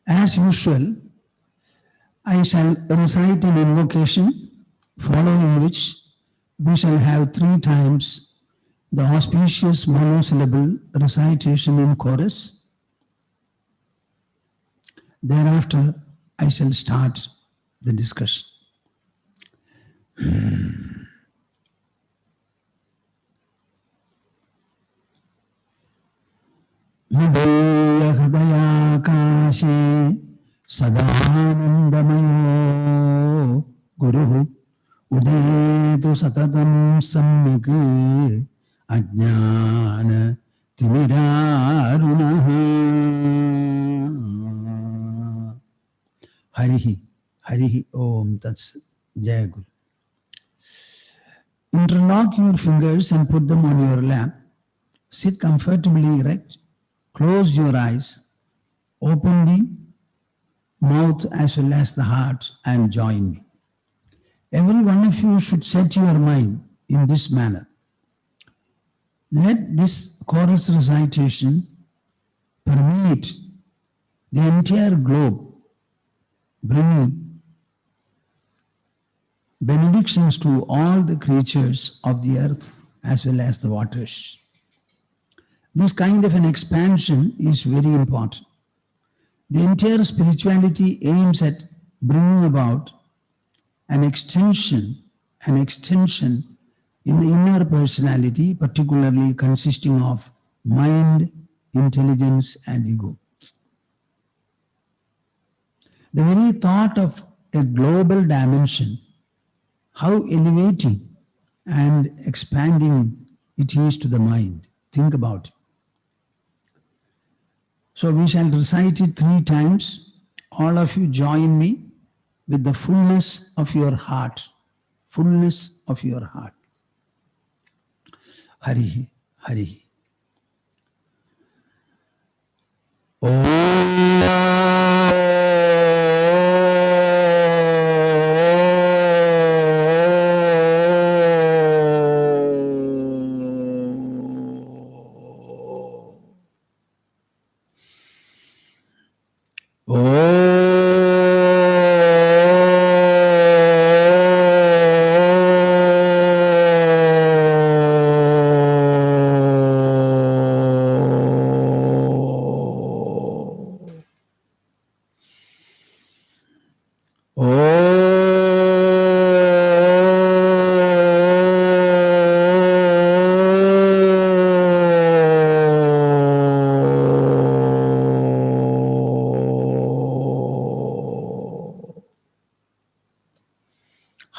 As usual, I shall recite an invocation, following which we shall have 3 times the auspicious monosyllable recitation in chorus. Thereafter, I shall start the discussion. मदीय हृदयाकाशे सदानन्दमयो गुरुः उदेतु सततं सम्यक् अज्ञान तिमिरारुणः हरिः हरिः ओम तत्सत्. जय गुरु. Interlock your fingers and put them on your lap. Sit comfortably erect. Close your eyes. Open the mouth as well as the heart and join me. Every one of you should set your mind in this manner. Let this chorus recitation permeate the entire globe, bringing benedictions to all the creatures of the earth as well as the waters. This kind of an expansion is very important. The entire spirituality aims at bringing about an extension in the inner personality, particularly consisting of mind, intelligence, and ego. The very thought of a global dimension, how elevating and expanding it is to the mind. Think about it. So we shall recite it 3 times. All of you join me with the fullness of your heart. Fullness of your heart. Harihi, Harihi.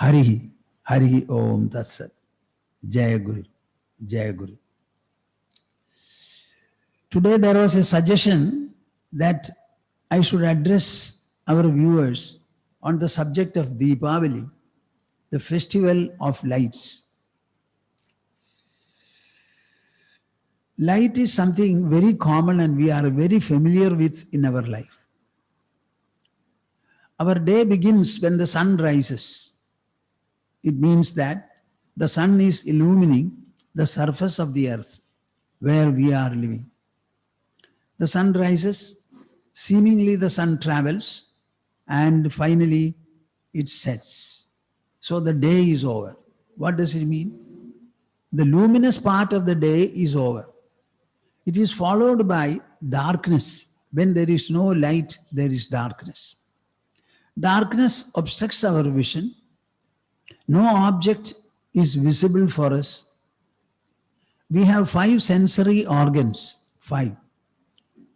Harihi, Harihi Om Tatsat. Jaya Guru, Jaya Guru. Today there was a suggestion that I should address our viewers on the subject of Deepavali, the festival of lights. Light is something very common and we are very familiar with in our life. Our day begins when the sun rises. It means that the sun is illumining the surface of the earth where we are living. The sun rises, seemingly the sun travels, and finally it sets. So the day is over. What does it mean? The luminous part of the day is over. It is followed by darkness. When there is no light, there is darkness. Darkness obstructs our vision. No object is visible for us. We have 5 sensory organs, 5,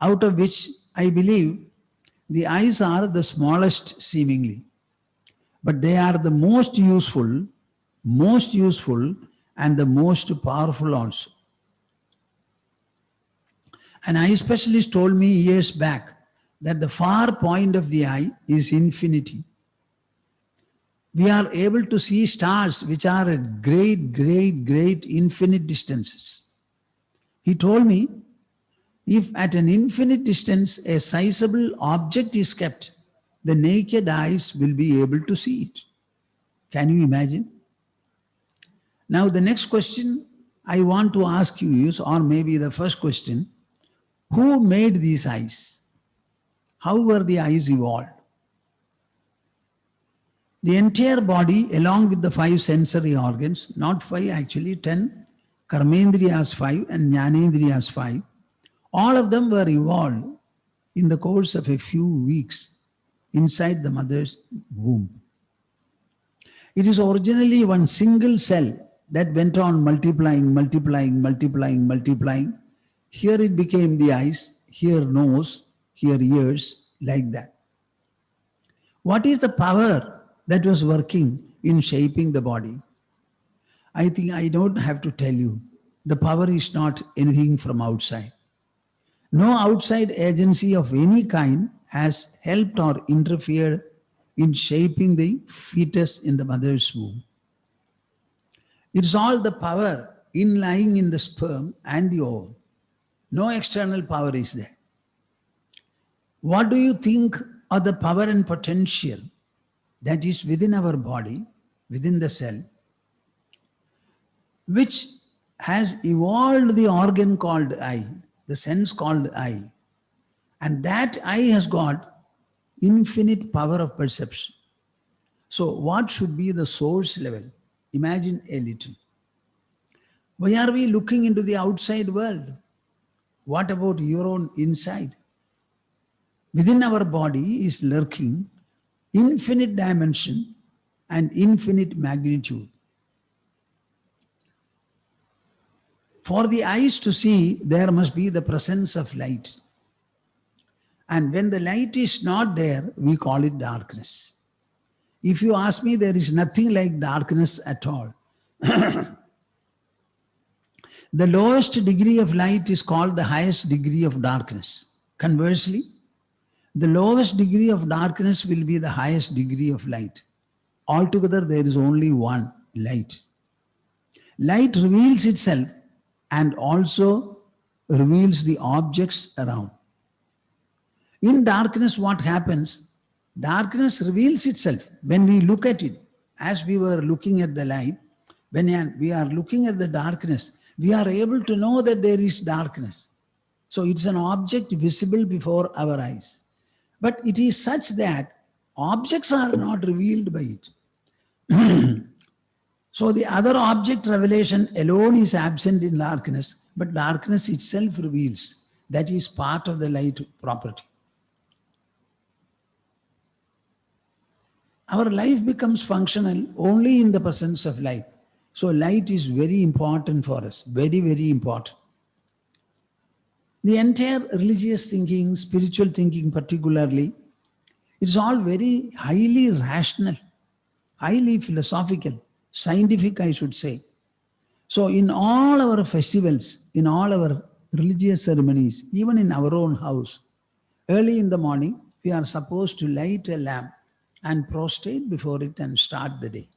out of which I believe the eyes are the smallest seemingly, but they are the most useful and the most powerful also. An eye specialist told me years back that the far point of the eye is infinity. We are able to see stars which are at great infinite distances. He told me, if at an infinite distance a sizable object is kept, the naked eyes will be able to see it. Can you imagine? Now the next question I want to ask you is, or maybe the first question, who made these eyes? How were the eyes evolved? The entire body, along with the 5 sensory organs, not 5 actually, 10, Karmendriyas 5 and Jnanendriyas 5, all of them were evolved in the course of a few weeks inside the mother's womb. It is originally one single cell that went on multiplying. Here it became the eyes, here nose, here ears, like that. What is the power that was working in shaping the body? I think I don't have to tell you. The power is not anything from outside. No outside agency of any kind has helped or interfered in shaping the fetus in the mother's womb. It's all the power lying in the sperm and the ovum. No external power is there. What do you think are the power and potential that is within our body, within the cell, which has evolved the organ called eye, the sense called eye, and that eye has got infinite power of perception. So what should be the source level? Imagine a little. Why are we looking into the outside world? What about your own inside? Within our body is lurking infinite dimension and infinite magnitude. For the eyes to see, there must be the presence of light. And when the light is not there, we call it darkness. If you ask me, there is nothing like darkness at all. The lowest degree of light is called the highest degree of darkness. Conversely, the lowest degree of darkness will be the highest degree of light. Altogether, there is only one, light. Light reveals itself and also reveals the objects around. In darkness, what happens? Darkness reveals itself when we look at it. As we were looking at the light, when we are looking at the darkness, we are able to know that there is darkness. So it's an object visible before our eyes. But it is such that objects are not revealed by it. So the other object revelation alone is absent in darkness, but darkness itself reveals. That is part of the light property. Our life becomes functional only in the presence of light. So light is very important for us, very, very important. The entire religious thinking, spiritual thinking particularly, it's all very highly rational, highly philosophical, scientific, I should say. So in all our festivals, in all our religious ceremonies, even in our own house, early in the morning, we are supposed to light a lamp and prostrate before it and start the day.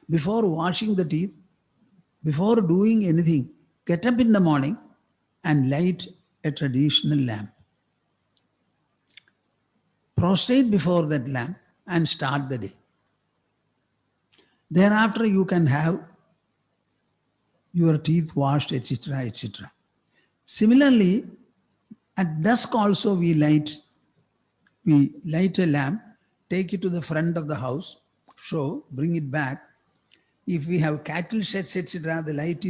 Before washing the teeth, before doing anything, get up in the morning and light a traditional lamp. Prostrate before that lamp and start the day. Thereafter, you can have your teeth washed, etc., etc. Similarly, at dusk also we light a lamp, take it to the front of the house, bring it back. If we have cattle sheds, etc., the lamp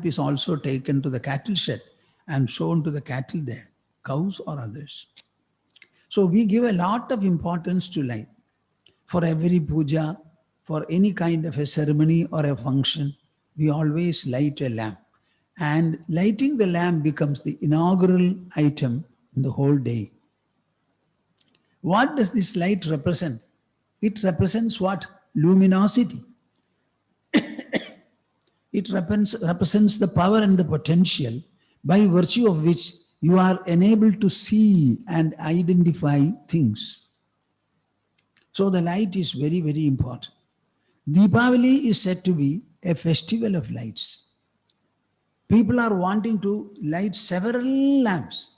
is also taken to the cattle shed and shown to the cattle there, cows or others. So we give a lot of importance to light. For every puja, for any kind of a ceremony or a function, we always light a lamp. And lighting the lamp becomes the inaugural item in the whole day. What does this light represent? It represents what? Luminosity. It represents the power and the potential by virtue of which you are enabled to see and identify things. So the light is very, very important. Deepavali is said to be a festival of lights. People are wanting to light several lamps.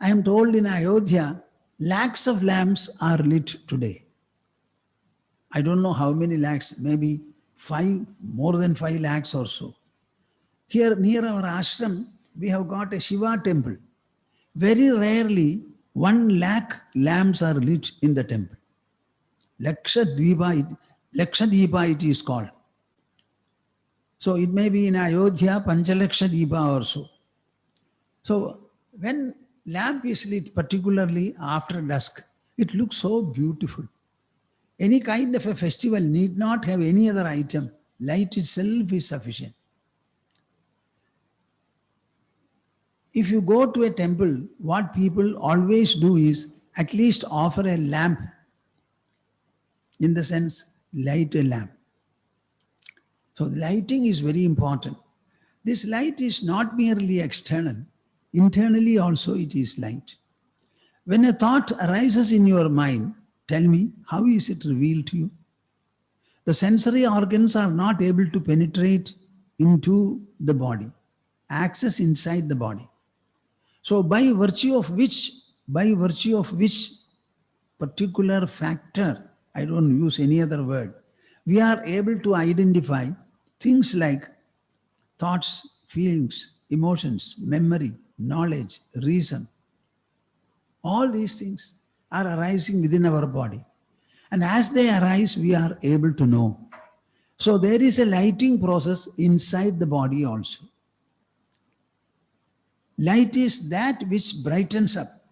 I am told in Ayodhya, lakhs of lamps are lit today. I don't know how many lakhs, maybe more than 5 lakhs or so. Here near our ashram, we have got a Shiva temple. Very rarely 1 lakh lamps are lit in the temple. Lakshadvipa it is called. So it may be in Ayodhya, Panchalaksha or so. So when lamp is lit, particularly after dusk, it looks so beautiful. Any kind of a festival need not have any other item. Light itself is sufficient. If you go to a temple, what people always do is at least offer a lamp. In the sense, light a lamp. So the lighting is very important. This light is not merely external. Internally also it is light. When a thought arises in your mind, tell me, how is it revealed to you? The sensory organs are not able to penetrate into the body, access inside the body. So by virtue of which particular factor, I don't use any other word, we are able to identify things like thoughts, feelings, emotions, memory, knowledge, reason. All these things are arising within our body. And as they arise, we are able to know. So there is a lighting process inside the body also. Light is that which brightens up,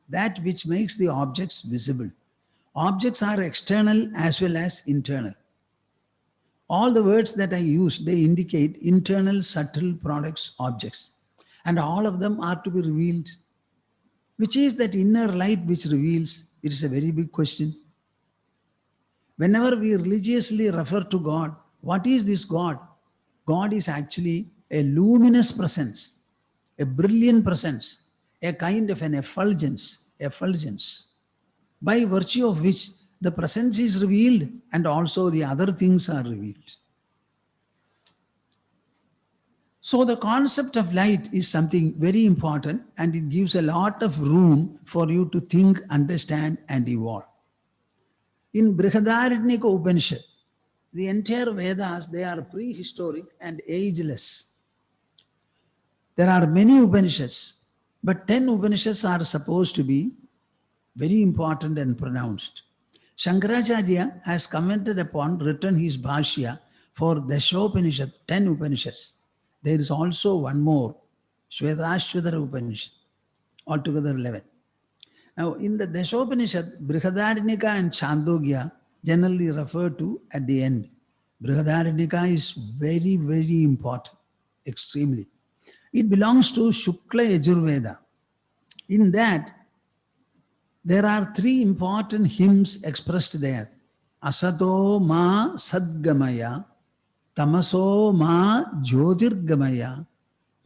that which makes the objects visible. Objects are external as well as internal. All the words that I use, they indicate internal subtle products, objects. And all of them are to be revealed. Which is that inner light which reveals? It is a very big question. Whenever we religiously refer to God, what is this God? God is actually a luminous presence, a brilliant presence, a kind of an effulgence, by virtue of which the presence is revealed and also the other things are revealed. So the concept of light is something very important, and it gives a lot of room for you to think, understand and evolve. In Brihadaranyaka Upanishad, the entire Vedas, they are prehistoric and ageless. There are many Upanishads, but 10 Upanishads are supposed to be very important and pronounced. Shankaracharya has commented upon, written his Bhashya for Dashopanishad, 10 Upanishads. There is also one more, Shvetashvatara Upanishad, altogether 11. Now in the Dashopanishad, Brihadaranyaka and Chandogya generally referred to at the end. Brihadaranyaka is very, very important, extremely. It belongs to Shukla Yajurveda. In that, there are 3 important hymns expressed there. Asato ma sadgamaya, tamaso ma jyotirgamaya,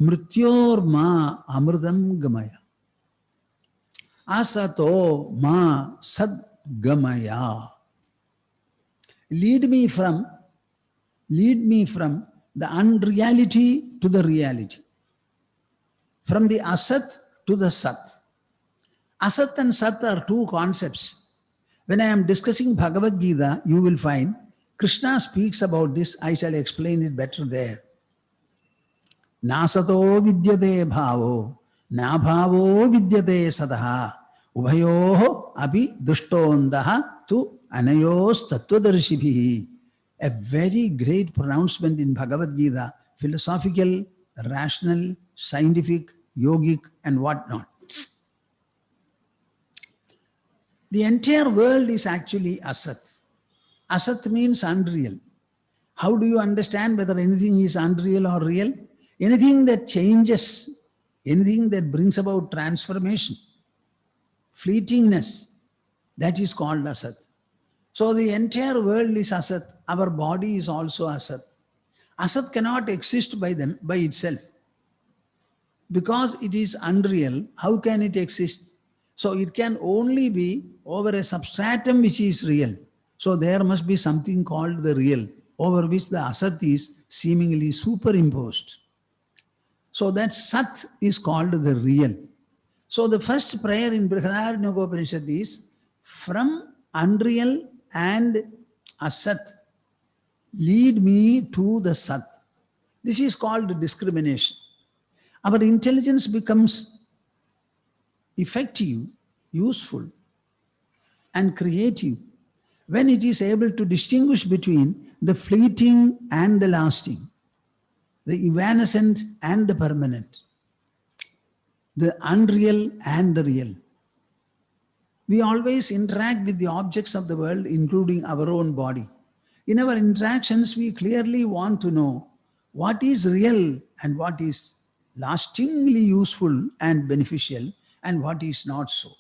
mrityor ma amrutam gamaya. Asato ma sadgamaya. Lead me from the unreality to the reality. From the asat to the sat. Asat and Sat are 2 concepts. When I am discussing Bhagavad Gita, you will find Krishna speaks about this. I shall explain it better there. Nasato vidyate bhavo, na bhavo vidyate sataha, ubhayoho api dushtondaha tu anayos tattvadarshibhi. A very great pronouncement in Bhagavad Gita, philosophical, rational, scientific, yogic and whatnot. The entire world is actually asat. Asat means unreal. How do you understand whether anything is unreal or real? Anything that changes, anything that brings about transformation, fleetingness, that is called asat. So the entire world is asat. Our body is also asat. Asat cannot exist by itself. Because it is unreal, how can it exist? So it can only be over a substratum which is real. So there must be something called the real, over which the asat is seemingly superimposed. So that sat is called the real. So the first prayer in Brihadaranyaka Upanishad is, from unreal and asat, lead me to the sat. This is called discrimination. Our intelligence becomes effective, useful, and creative when it is able to distinguish between the fleeting and the lasting, the evanescent and the permanent, the unreal and the real. We always interact with the objects of the world, including our own body. In our interactions, we clearly want to know what is real and what is lastingly useful and beneficial and what is not so.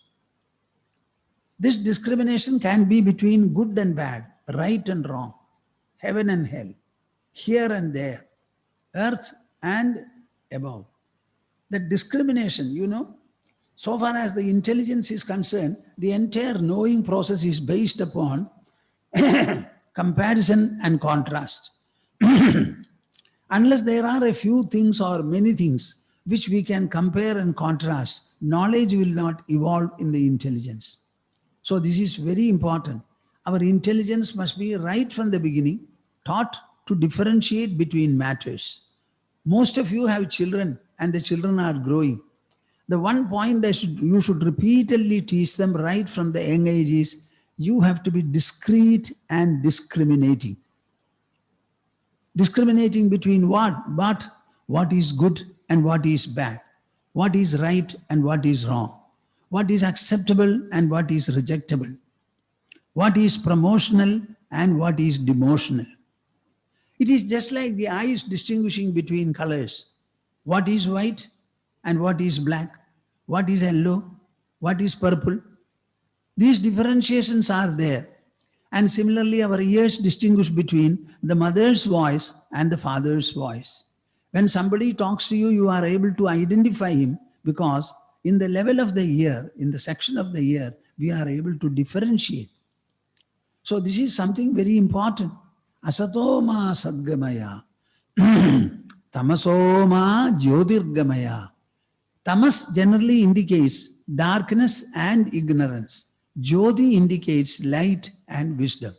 This discrimination can be between good and bad, right and wrong, heaven and hell, here and there, earth and above. The discrimination, so far as the intelligence is concerned, the entire knowing process is based upon comparison and contrast. Unless there are a few things or many things which we can compare and contrast, knowledge will not evolve in the intelligence. So this is very important. Our intelligence must be right from the beginning taught to differentiate between matters. Most of you have children and the children are growing. The one point that you should repeatedly teach them right from the young age is you have to be discreet and discriminating. Discriminating between what is good and what is bad, what is right and what is wrong, what is acceptable and what is rejectable, what is promotional and what is demotional. It is just like the eyes distinguishing between colors. What is white and what is black, what is yellow, what is purple. These differentiations are there. And similarly, our ears distinguish between the mother's voice and the father's voice. When somebody talks to you, you are able to identify him because in the level of the ear, in the section of the ear, we are able to differentiate. So this is something very important. Asatoma sadgamaya, tamasoma jyotirgamaya. Tamas generally indicates darkness and ignorance. Jyoti indicates light and wisdom.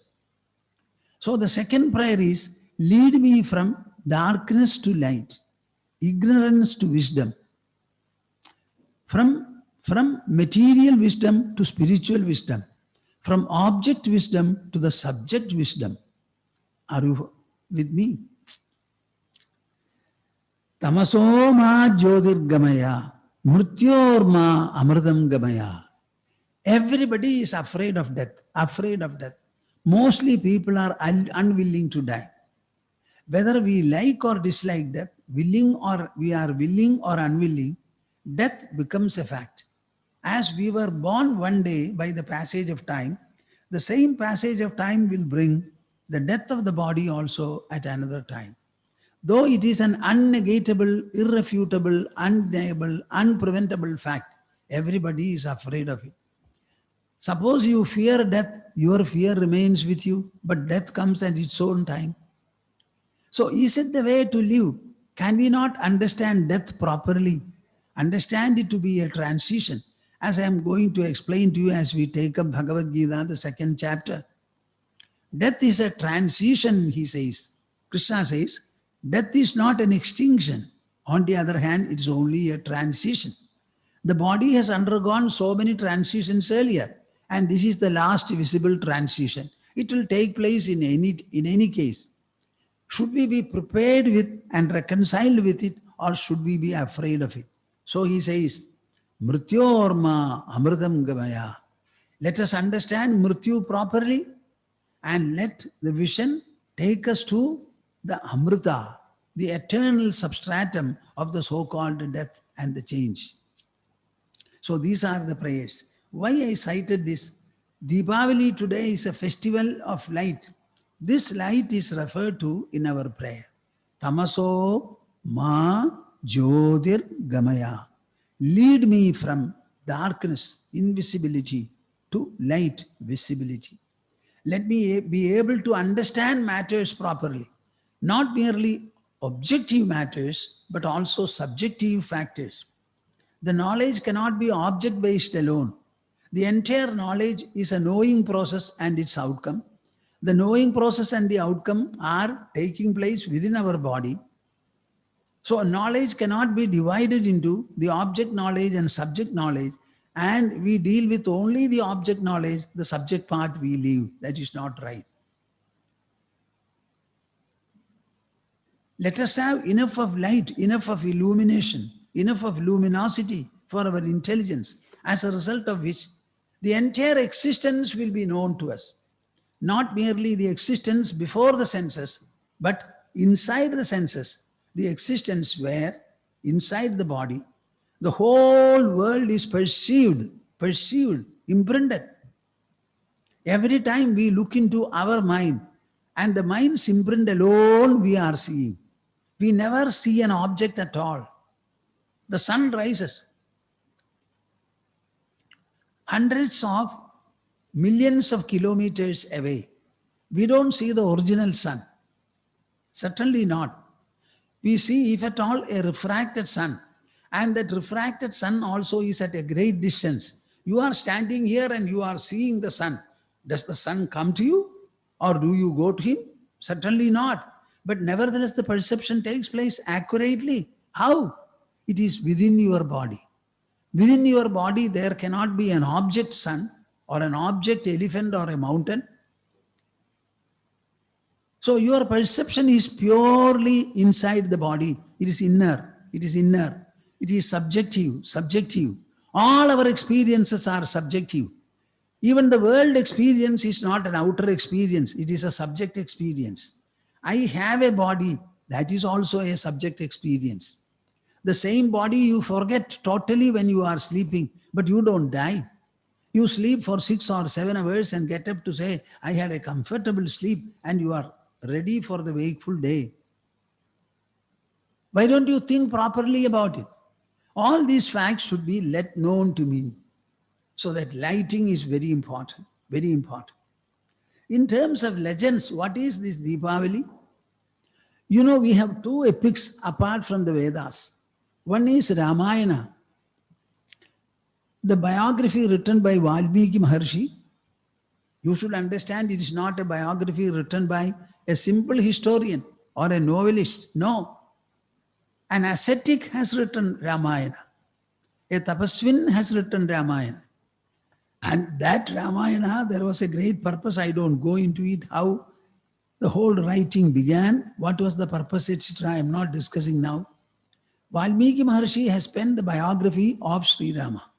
So the second prayer is, lead me from darkness to light, ignorance to wisdom, from material wisdom to spiritual wisdom, from object wisdom to the subject wisdom. Are you with me? Tamaso ma jyotirgamaya, mrityorma amritam gamaya. Everybody is afraid of death, afraid of death. Mostly people are unwilling to die. Whether we like or dislike death, we are willing or unwilling, death becomes a fact. As we were born one day by the passage of time, the same passage of time will bring the death of the body also at another time. Though it is an unnegatable, irrefutable, undeniable, unpreventable fact, everybody is afraid of it. Suppose you fear death, your fear remains with you, but death comes at its own time. So is it the way to live? Can we not understand death properly? Understand it to be a transition, as I am going to explain to you as we take up Bhagavad Gita, the second chapter. Death is a transition, he says. Krishna says, death is not an extinction. On the other hand, it is only a transition. The body has undergone so many transitions earlier, and this is the last visible transition. It will take place in any case. Should we be prepared with and reconciled with it, or should we be afraid of it? So he says, Mrityorma amritam gamaya. Let us understand Mrityu properly and let the vision take us to the Amrita, the eternal substratum of the so-called death and the change. So these are the prayers. Why I cited this? Deepavali today is a festival of light. This light is referred to in our prayer. Tamaso ma jyotir gamaya. Lead me from darkness, invisibility, to light, visibility. Let me be able to understand matters properly. Not merely objective matters, but also subjective factors. The knowledge cannot be object-based alone. The entire knowledge is a knowing process and its outcome. The knowing process and the outcome are taking place within our body. So knowledge cannot be divided into the object knowledge and subject knowledge. and we deal with only the object knowledge, the subject part we leave. That is not right. Let us have enough of light, enough of illumination, enough of luminosity for our intelligence, as a result of which the entire existence will be known to us. Not merely the existence before the senses, but inside the senses, the existence where, inside the body, the whole world is perceived, imprinted. Every time we look into our mind, and the mind's imprint alone we are seeing. We never see an object at all. The sun rises. Hundreds of millions of kilometers away. We don't see the original sun. Certainly not. We see, if at all, a refracted sun. And that refracted sun also is at a great distance. You are standing here and you are seeing the sun. Does the sun come to you? Or do you go to him? Certainly not. But nevertheless, the perception takes place accurately. How? It is within your body. Within your body, there cannot be an object sun, or an object elephant, or a mountain. So your perception is purely inside the body. It is inner. It is inner. It is subjective. All our experiences are subjective. Even the world experience is not an outer experience. It is a subject experience. I have a body. That is also a subject experience. The same body you forget totally when you are sleeping, but you don't die. You sleep for 6 or 7 hours and get up to say, I had a comfortable sleep, and you are ready for the wakeful day. Why don't you think properly about it? All these facts should be let known to me. So that lighting is very important, very important. In terms of legends, what is this Deepavali? You know, we have 2 epics apart from the Vedas. One is Ramayana, the biography written by Valmiki Maharshi. You should understand, it is not a biography written by a simple historian or a novelist. No. An ascetic has written Ramayana. A tapaswin has written Ramayana. And that Ramayana, there was a great purpose. I don't go into it, how the whole writing began, what was the purpose, etc. I am not discussing now. Valmiki Maharshi has penned the biography of Sri Rama.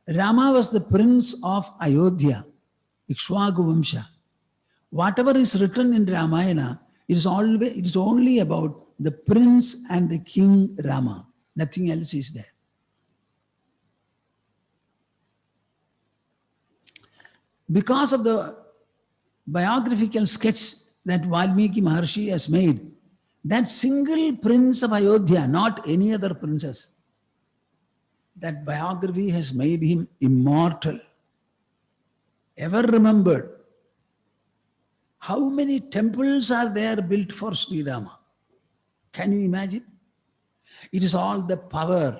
Rama was the prince of Ayodhya, Ikshvaku Vamsha. Whatever is written in Ramayana, it is only about the prince and the king Rama. Nothing else is there. Because of the biographical sketch that Valmiki Maharshi has made, that single prince of Ayodhya, not any other princess, that biography has made him immortal, ever remembered. How many temples are there built for Sri Rama? Can you imagine? It is all the power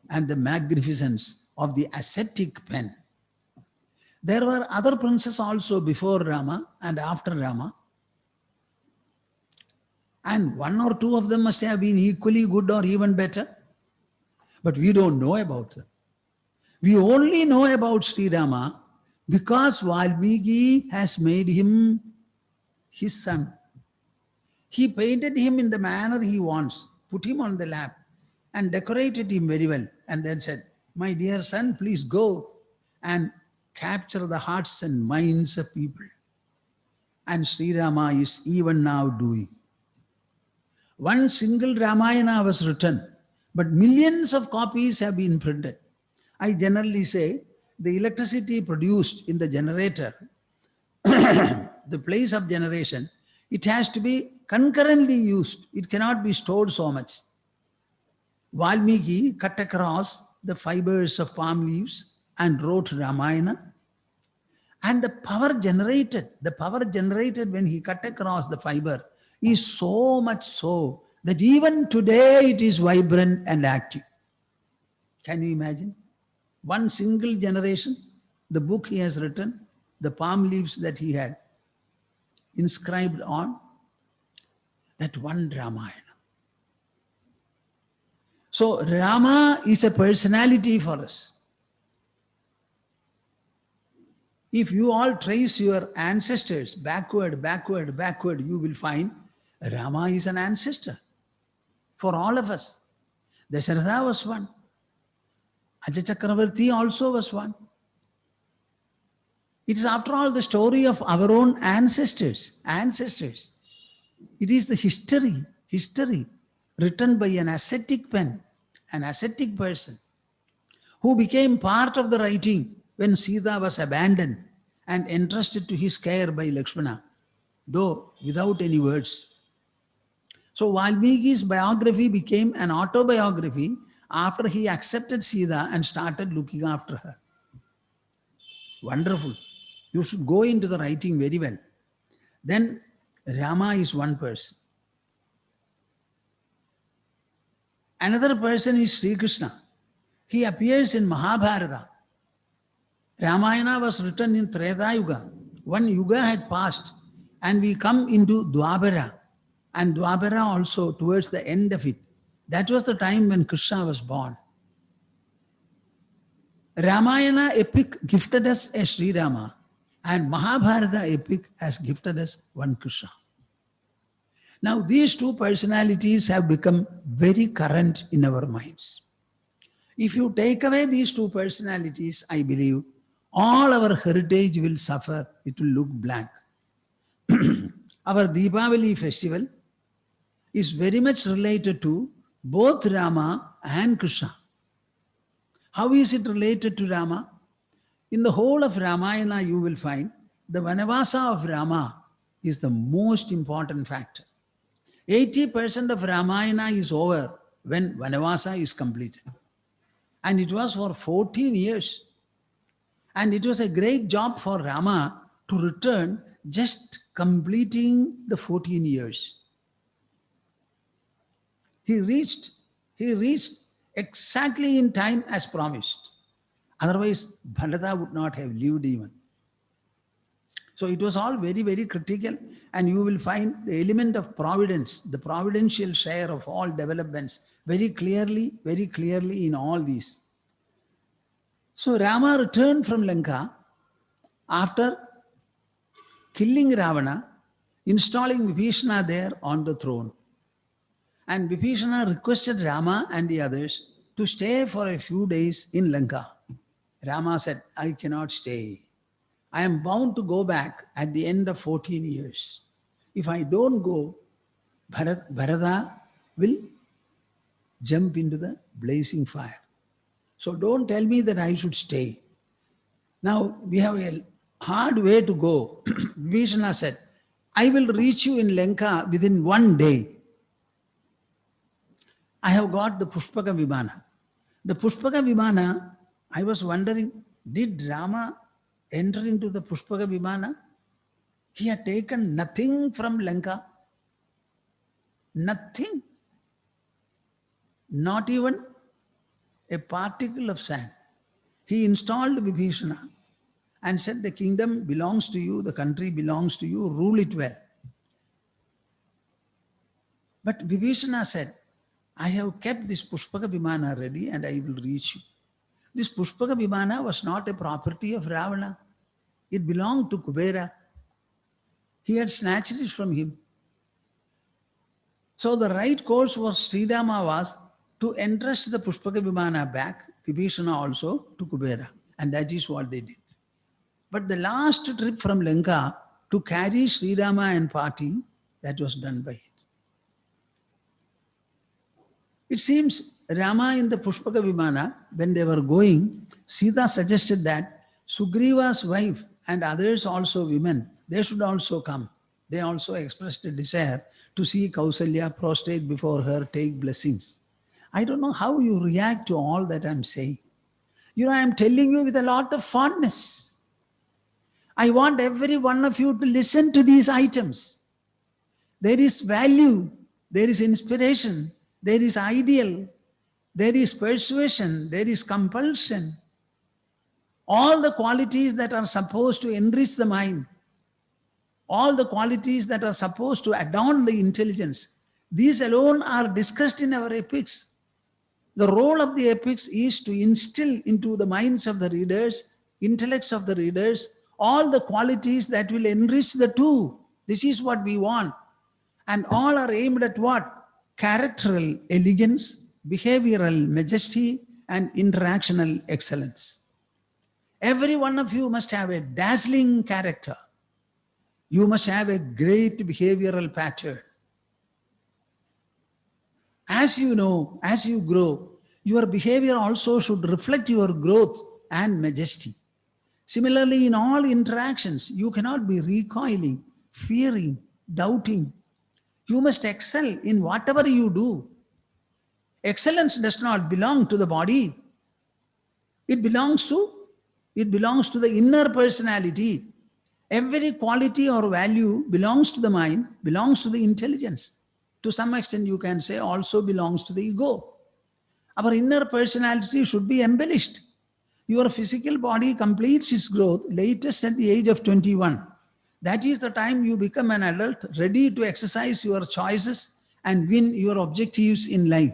and the magnificence of the ascetic pen. There were other princes also before Rama and after Rama. And 1 or 2 of them must have been equally good or even better. But we don't know about them. We only know about Sri Rama because Valmiki has made him his son. He painted him in the manner he wants, put him on the lap, and decorated him very well, and then said, my dear son, please go and capture the hearts and minds of people. And Sri Rama is even now doing. One single Ramayana was written, but millions of copies have been printed. I generally say the electricity produced in the generator, the place of generation, it has to be concurrently used. It cannot be stored so much. Valmiki cut across the fibers of palm leaves and wrote Ramayana. And the power generated when he cut across the fiber is so much so that even today it is vibrant and active. Can you imagine? One single generation, the book he has written, the palm leaves that he had inscribed on, that one Ramayana. So Rama is a personality for us. If you all trace your ancestors backward, you will find Rama is an ancestor for all of us. Dasharatha was one. Aja Chakravarti also was one. It is after all the story of our own ancestors. It is the history written by an ascetic pen, an ascetic person who became part of the writing when Sita was abandoned and entrusted to his care by Lakshmana, though without any words. So Valmiki's biography became an autobiography after he accepted Sita and started looking after her. Wonderful. You should go into the writing very well. Then Rama is one person. Another person is Sri Krishna. He appears in Mahabharata. Ramayana was written in Treta Yuga. One yuga had passed and we come into Dwapara. And Dwapara also towards the end of it. That was the time when Krishna was born. Ramayana epic gifted us a Sri Rama and Mahabharata epic has gifted us one Krishna. Now these two personalities have become very current in our minds. If you take away these two personalities, I believe all our heritage will suffer. It will look blank. Our Deepavali festival is very much related to both Rama and Krishna. How is it related to Rama? In the whole of Ramayana, you will find the Vanavasa of Rama is the most important factor. 80% of Ramayana is over when Vanavasa is completed. And it was for 14 years. And it was a great job for Rama to return just completing the 14 years. He reached exactly in time as promised. Otherwise, Bharata would not have lived even. So it was all very, very critical. And you will find the element of providence, the providential share of all developments very clearly in all these. So Rama returned from Lanka after killing Ravana, installing Vibhishana there on the throne. And Vibhishana requested Rama and the others to stay for a few days in Lanka. Rama said, I cannot stay. I am bound to go back at the end of 14 years. If I don't go, Bharata will jump into the blazing fire. So don't tell me that I should stay. Now we have a hard way to go. Vibhishana said, I will reach you in Lanka within 1 day. I have got the Pushpaka Vimana. The Pushpaka Vimana, I was wondering, did Rama enter into the Pushpaka Vimana? He had taken nothing from Lanka. Nothing. Not even a particle of sand. He installed Vibhishana and said, the kingdom belongs to you, the country belongs to you, rule it well. But Vibhishana said, I have kept this Pushpaka Vimana ready and I will reach you. This Pushpaka Vimana was not a property of Ravana. It belonged to Kubera. He had snatched it from him. So the right course for Sri Rama was to entrust the Pushpaka Vimana back, Vibhishana also, to Kubera. And that is what they did. But the last trip from Lanka to carry Sri Rama and party, that was done by it. It seems Rama in the Pushpaka Vimana, when they were going, Sita suggested that Sugriva's wife and others also women, they should also come. They also expressed a desire to see Kausalya prostrate before her, take blessings. I don't know how you react to all that I'm saying. I am telling you with a lot of fondness. I want every one of you to listen to these items. There is value, there is inspiration, there is ideal, there is persuasion, there is compulsion. All the qualities that are supposed to enrich the mind, all the qualities that are supposed to adorn the intelligence, these alone are discussed in our epics. The role of the epics is to instill into the minds of the readers, intellects of the readers, all the qualities that will enrich the two. This is what we want. And all are aimed at what? Characteral elegance, behavioral majesty, and interactional excellence. Every one of you must have a dazzling character. You must have a great behavioral pattern. As you know, as you grow, your behavior also should reflect your growth and majesty. Similarly, in all interactions, you cannot be recoiling, fearing, doubting. You must excel in whatever you do. Excellence does not belong to the body. It belongs to the inner personality. Every quality or value belongs to the mind, belongs to the intelligence. To some extent, you can say also belongs to the ego. Our inner personality should be embellished. Your physical body completes its growth latest at the age of 21. That is the time you become an adult, ready to exercise your choices and win your objectives in life.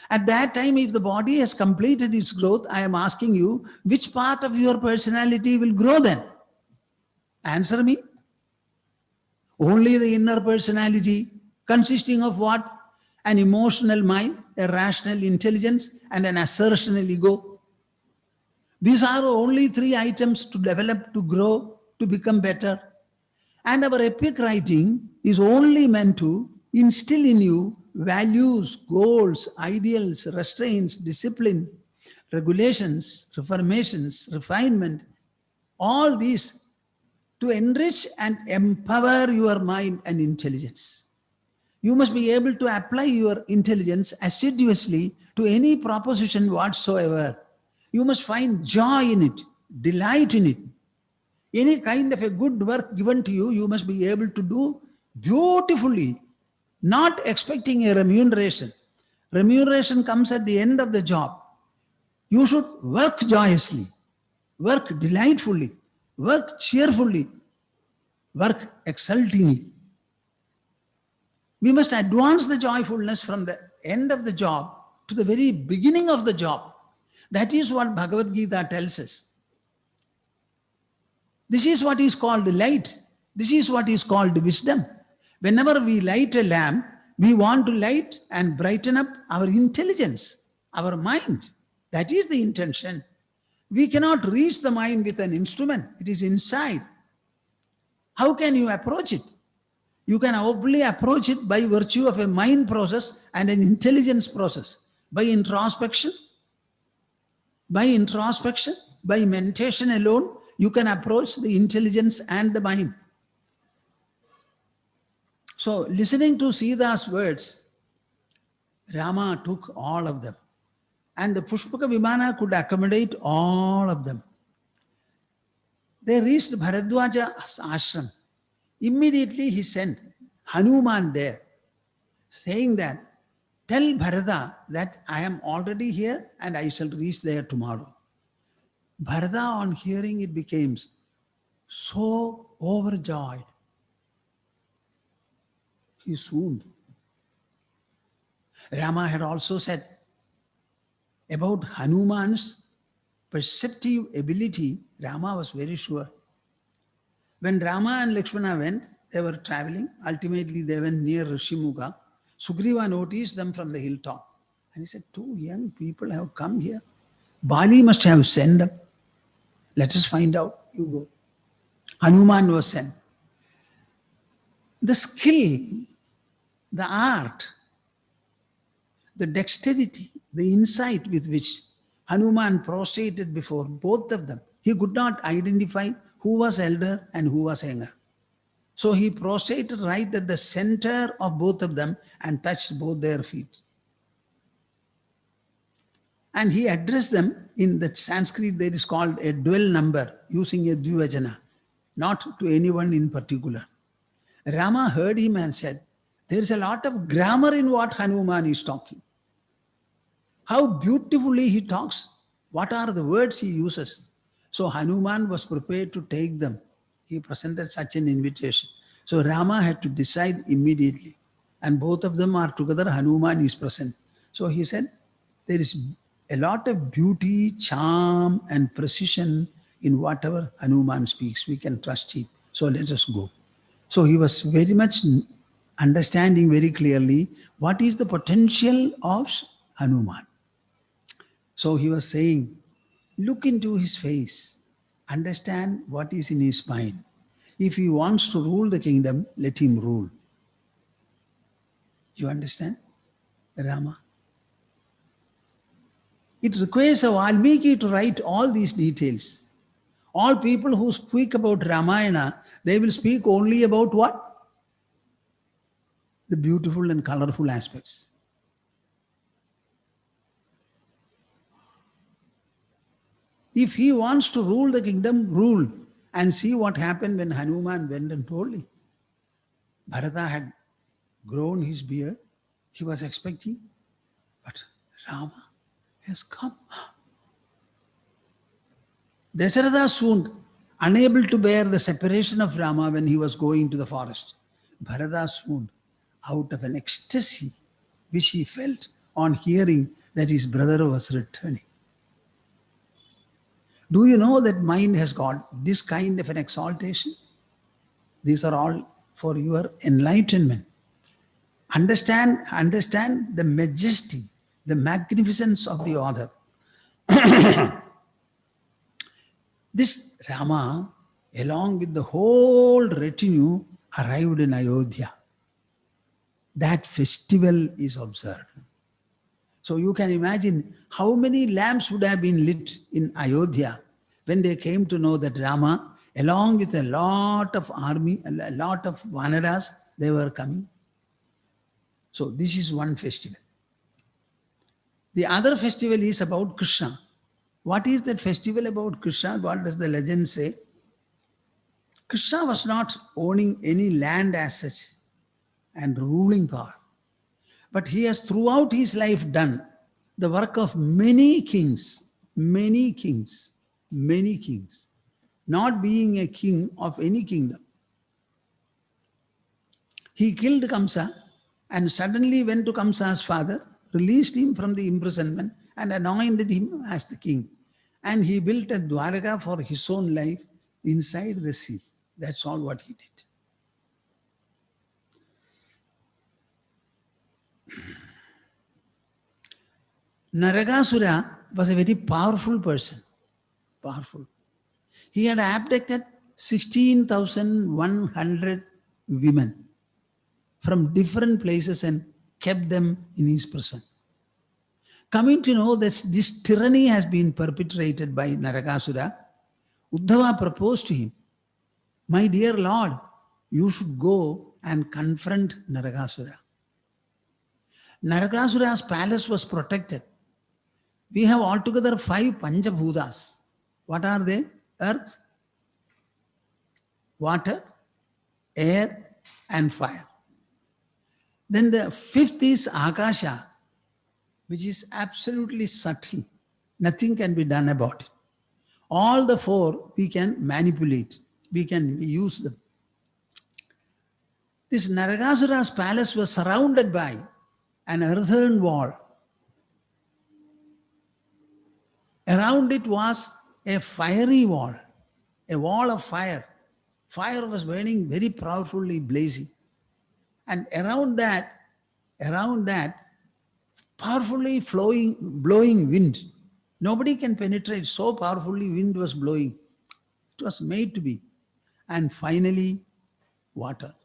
At that time, if the body has completed its growth, I am asking you, which part of your personality will grow then? Answer me. Only the inner personality, consisting of what? An emotional mind, a rational intelligence, and an assertional ego. These are the only three items to develop, to grow, to become better. And our epic writing is only meant to instill in you values, goals, ideals, restraints, discipline, regulations, reformations, refinement, all these to enrich and empower your mind and intelligence. You must be able to apply your intelligence assiduously to any proposition whatsoever. You must find joy in it, delight in it. Any kind of a good work given to you, you must be able to do beautifully, not expecting a remuneration. Remuneration comes at the end of the job. You should work joyously, work delightfully, work cheerfully, work exultingly. We must advance the joyfulness from the end of the job to the very beginning of the job. That is what Bhagavad Gita tells us. This is what is called light. This is what is called wisdom. Whenever we light a lamp, we want to light and brighten up our intelligence, our mind. That is the intention. We cannot reach the mind with an instrument. It is inside. How can you approach it? You can only approach it by virtue of a mind process and an intelligence process. By introspection, by meditation alone, you can approach the intelligence and the mind. So, listening to Sita's words, Rama took all of them. And the Pushpaka Vimana could accommodate all of them. They reached Bharadwaja's ashram. Immediately he sent Hanuman there, saying that, tell Bharata that I am already here and I shall reach there tomorrow. Bharata, on hearing it, became so overjoyed. He swooned. Rama had also said about Hanuman's perceptive ability. Rama was very sure. When Rama and Lakshmana went, they were traveling. Ultimately, they went near Rishimuga. Sugriva noticed them from the hilltop. And he said, 2 young people have come here. Bali must have sent them. Let us find out. You go. Hanuman was sent. The skill, the art, the dexterity, the insight with which Hanuman prostrated before both of them. He could not identify who was elder and who was younger. So he prostrated right at the center of both of them and touched both their feet. And he addressed them in the Sanskrit, there is called a dual number, using a dvivachana, not to anyone in particular. Rama heard him and said, there is a lot of grammar in what Hanuman is talking. How beautifully he talks. What are the words he uses? So Hanuman was prepared to take them. He presented such an invitation. So Rama had to decide immediately. And both of them are together. Hanuman is present. So he said, there is a lot of beauty, charm, and precision in whatever Hanuman speaks, we can trust him. So let us go. So he was very much understanding very clearly what is the potential of Hanuman. So he was saying, look into his face, understand what is in his mind. If he wants to rule the kingdom, let him rule. You understand, Rama? It requires a Valmiki to write all these details. All people who speak about Ramayana, they will speak only about what? The beautiful and colorful aspects. If he wants to rule the kingdom, rule. And see what happened when Hanuman went and told him. Bharata had grown his beard. He was expecting, but Rama has come. Dasharatha swooned, unable to bear the separation of Rama when he was going to the forest. Bharata swooned out of an ecstasy which he felt on hearing that his brother was returning. Do you know that mind has got this kind of an exaltation? These are all for your enlightenment. Understand the majesty, the magnificence of the author. This Rama, along with the whole retinue, arrived in Ayodhya. That festival is observed. So you can imagine how many lamps would have been lit in Ayodhya when they came to know that Rama, along with a lot of army, a lot of Vanaras, they were coming. So this is one festival. The other festival is about Krishna. What is that festival about Krishna? What does the legend say? Krishna was not owning any land as such and ruling power. But he has throughout his life done the work of many kings, not being a king of any kingdom. He killed Kamsa and suddenly went to Kamsa's father, released him from the imprisonment and anointed him as the king. And he built a Dwaraka for his own life inside the sea. That's all what he did. Naragasura was a very powerful person. Powerful. He had abducted 16,100 women from different places and kept them in his prison. Coming to know that this tyranny has been perpetrated by Naragasura, Uddhava proposed to him, my dear Lord, you should go and confront Naragasura. Naragasura's palace was protected. We have altogether 5 Panchabhutas. What are they? Earth, water, air, and fire. Then the 5th is Akasha, which is absolutely subtle. Nothing can be done about it. All the 4 we can manipulate. We can use them. This Naragasura's palace was surrounded by an earthen wall. Around it was a fiery wall, a wall of fire. Fire was burning very powerfully, blazing. And around that, powerfully blowing wind. Nobody can penetrate, so powerfully wind was blowing. It was made to be. And finally, water.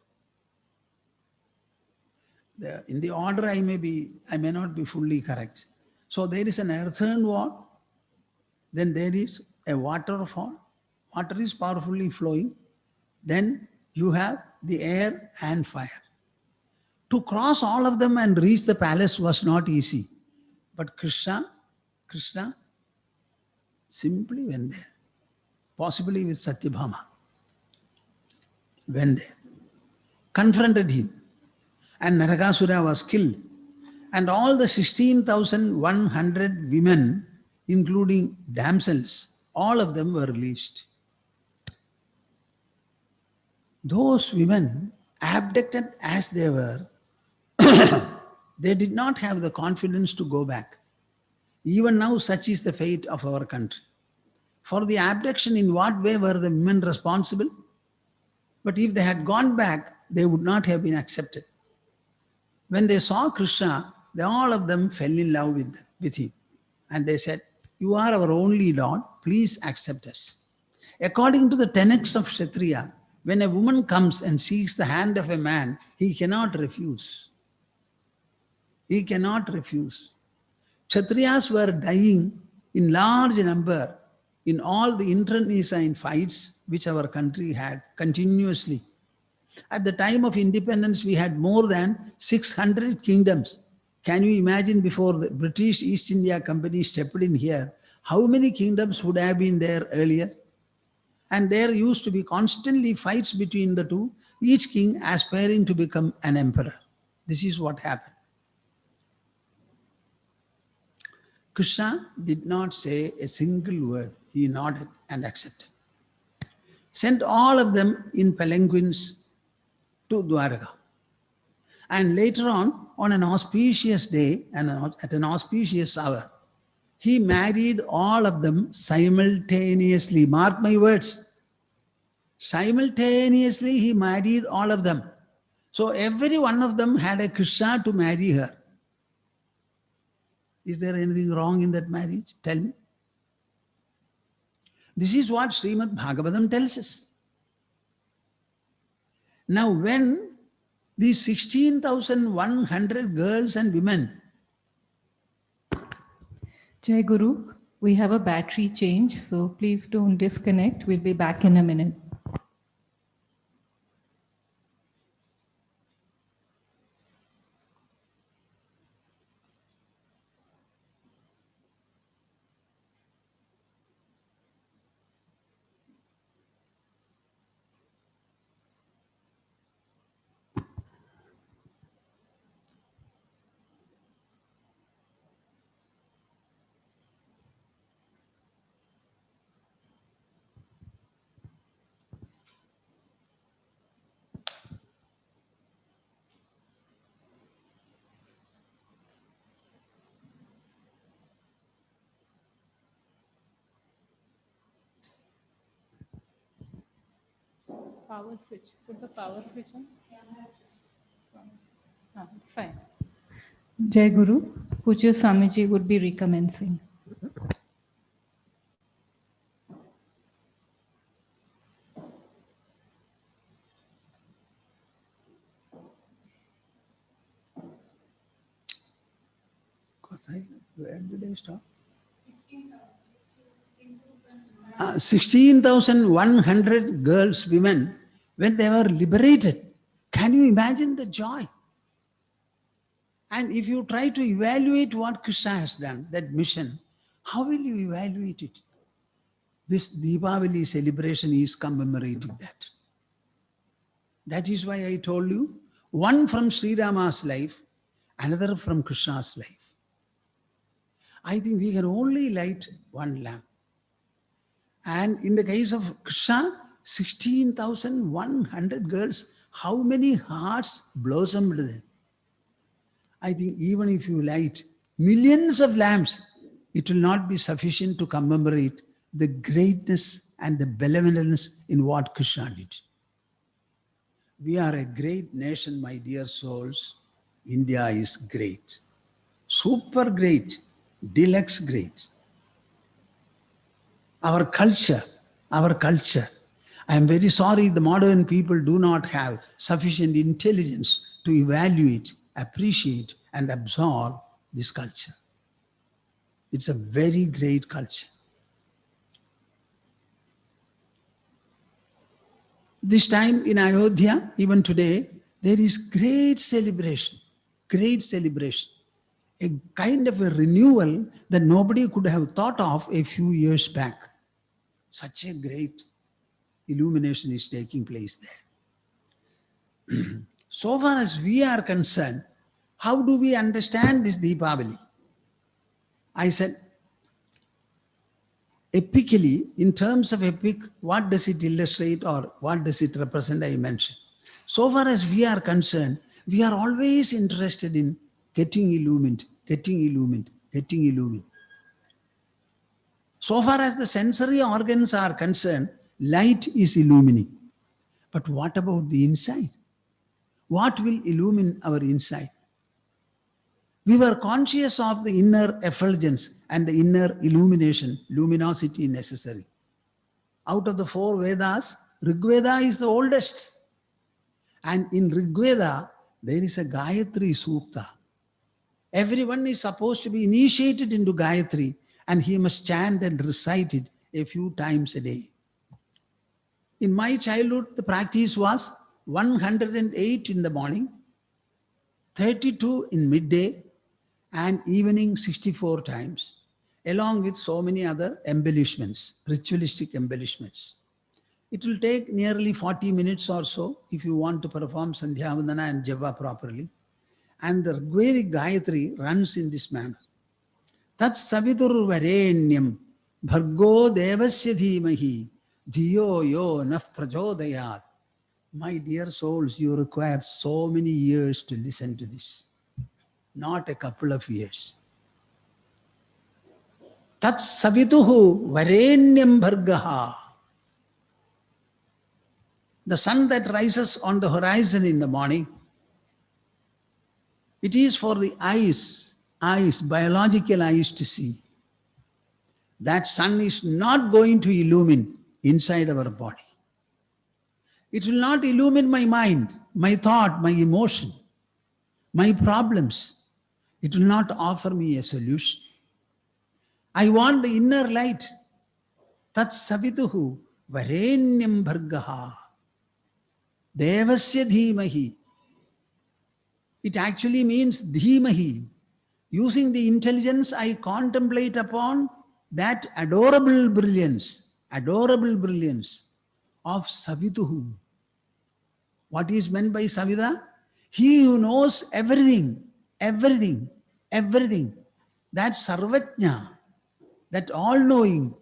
In the order I may not be fully correct. So there is an earthen wall, then there is a waterfall. Water is powerfully flowing. Then you have the air and fire. To cross all of them and reach the palace was not easy. But Krishna simply went there. Possibly with Satyabhama. Went there. Confronted him. And Naragasura was killed. And all the 16,100 women, including damsels, all of them were released. Those women, abducted as they were, they did not have the confidence to go back. Even now, such is the fate of our country. For the abduction, in what way were the women responsible? But if they had gone back, they would not have been accepted. When they saw Krishna, all of them fell in love with him. And they said, "You are our only Lord, please accept us." According to the tenets of Kshatriya, when a woman comes and seeks the hand of a man, he cannot refuse. He cannot refuse. Kshatriyas were dying in large number in all the internecine fights which our country had continuously. At the time of independence, we had more than 600 kingdoms. Can you imagine, before the British East India Company stepped in here, how many kingdoms would have been there earlier? And there used to be constantly fights between the two, each king aspiring to become an emperor. This is what happened. Krishna did not say a single word. He nodded and accepted. Sent all of them in palanquins to Dwaraka. And later on an auspicious day and at an auspicious hour, he married all of them simultaneously. Mark my words. Simultaneously, he married all of them. So every one of them had a Krishna to marry her. Is there anything wrong in that marriage? Tell me. This is what Srimad Bhagavatam tells us. Now, when these 16,100 girls and women. Jai Guru, we have a battery change, so please don't disconnect. We'll be back in a minute. Power switch. Put the power switch on. It's fine. Jai Guru, Pujya Swamiji would be recommencing. Where did I stop? 16,100 girls, women, when they were liberated. Can you imagine the joy? And if you try to evaluate what Krishna has done, that mission, how will you evaluate it? This Deepavali celebration is commemorating that. That is why I told you, one from Sri Rama's life, another from Krishna's life. I think we can only light one lamp. And in the case of Krishna, 16,100 girls, how many hearts blossomed there? I think even if you light millions of lamps, it will not be sufficient to commemorate the greatness and the benevolence in what Krishna did. We are a great nation, my dear souls. India is great. Super great. Deluxe great. Our culture. I am very sorry the modern people do not have sufficient intelligence to evaluate, appreciate, and absorb this culture. It's a very great culture. This time in Ayodhya, even today, there is great celebration, a kind of a renewal that nobody could have thought of a few years back. Such a great illumination is taking place there. So far as we are concerned, how do we understand this Deepavali? I said, epically, in terms of epic, what does it illustrate or what does it represent, I mentioned. So far as we are concerned, we are always interested in getting illumined. So far as the sensory organs are concerned, light is illumining. But what about the inside? What will illumine our inside? We were conscious of the inner effulgence and the inner illumination, luminosity necessary. Out of the 4 Vedas, Rigveda is the oldest. And in Rigveda, there is a Gayatri Sukta. Everyone is supposed to be initiated into Gayatri, and he must chant and recite it a few times a day. In my childhood, the practice was 108 in the morning, 32 in midday, and evening 64 times, along with so many other embellishments, ritualistic embellishments. It will take nearly 40 minutes or so if you want to perform Sandhya Vandana and Japa properly. And the Vedic Gayatri runs in this manner. Tat savitur varenyam bhargo devasya dhimahi dhiyo yo naf prachodayat. My dear souls, you require so many years to listen to this. Not a couple of years. Tat savituhu varenyam bhargaha. The sun that rises on the horizon in the morning, it is for the eyes, biological eyes to see. That sun is not going to illumine inside our body. It will not illumine my mind, my thought, my emotion, my problems. It will not offer me a solution. I want the inner light. Tat savituhu varenyam bhargaha. Devasya dhimahi. It actually means dhimahi. Using the intelligence, I contemplate upon that adorable brilliance of Savituhu. What is meant by Savita? He who knows everything. That Sarvajna, that all-knowing,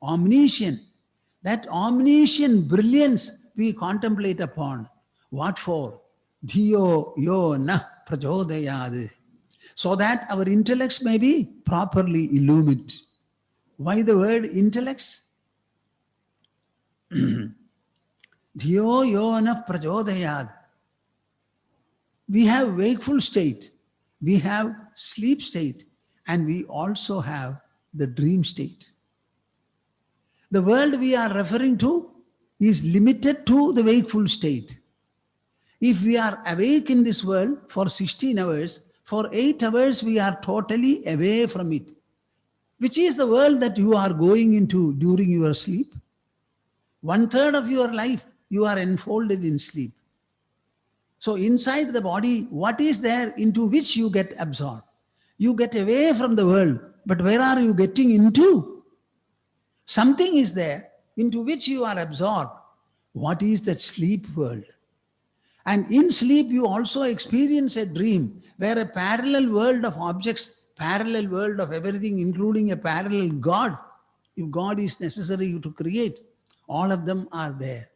omniscient, that omniscient brilliance we contemplate upon. What for? Dhiyo yo na prachodayad. So that our intellects may be properly illumined. Why the word intellects? Dhiyo yo na prachodayad. We have wakeful state, we have sleep state, and we also have the dream state. The world we are referring to is limited to the wakeful state. If we are awake in this world for 16 hours, for 8 hours we are totally away from it. Which is the world that you are going into during your sleep? 1/3 of your life you are enfolded in sleep. So inside the body, what is there into which you get absorbed? You get away from the world, but where are you getting into? Something is there into which you are absorbed. What is that sleep world? And in sleep, you also experience a dream where a parallel world of objects, parallel world of everything, including a parallel God, if God is necessary to create, all of them are there.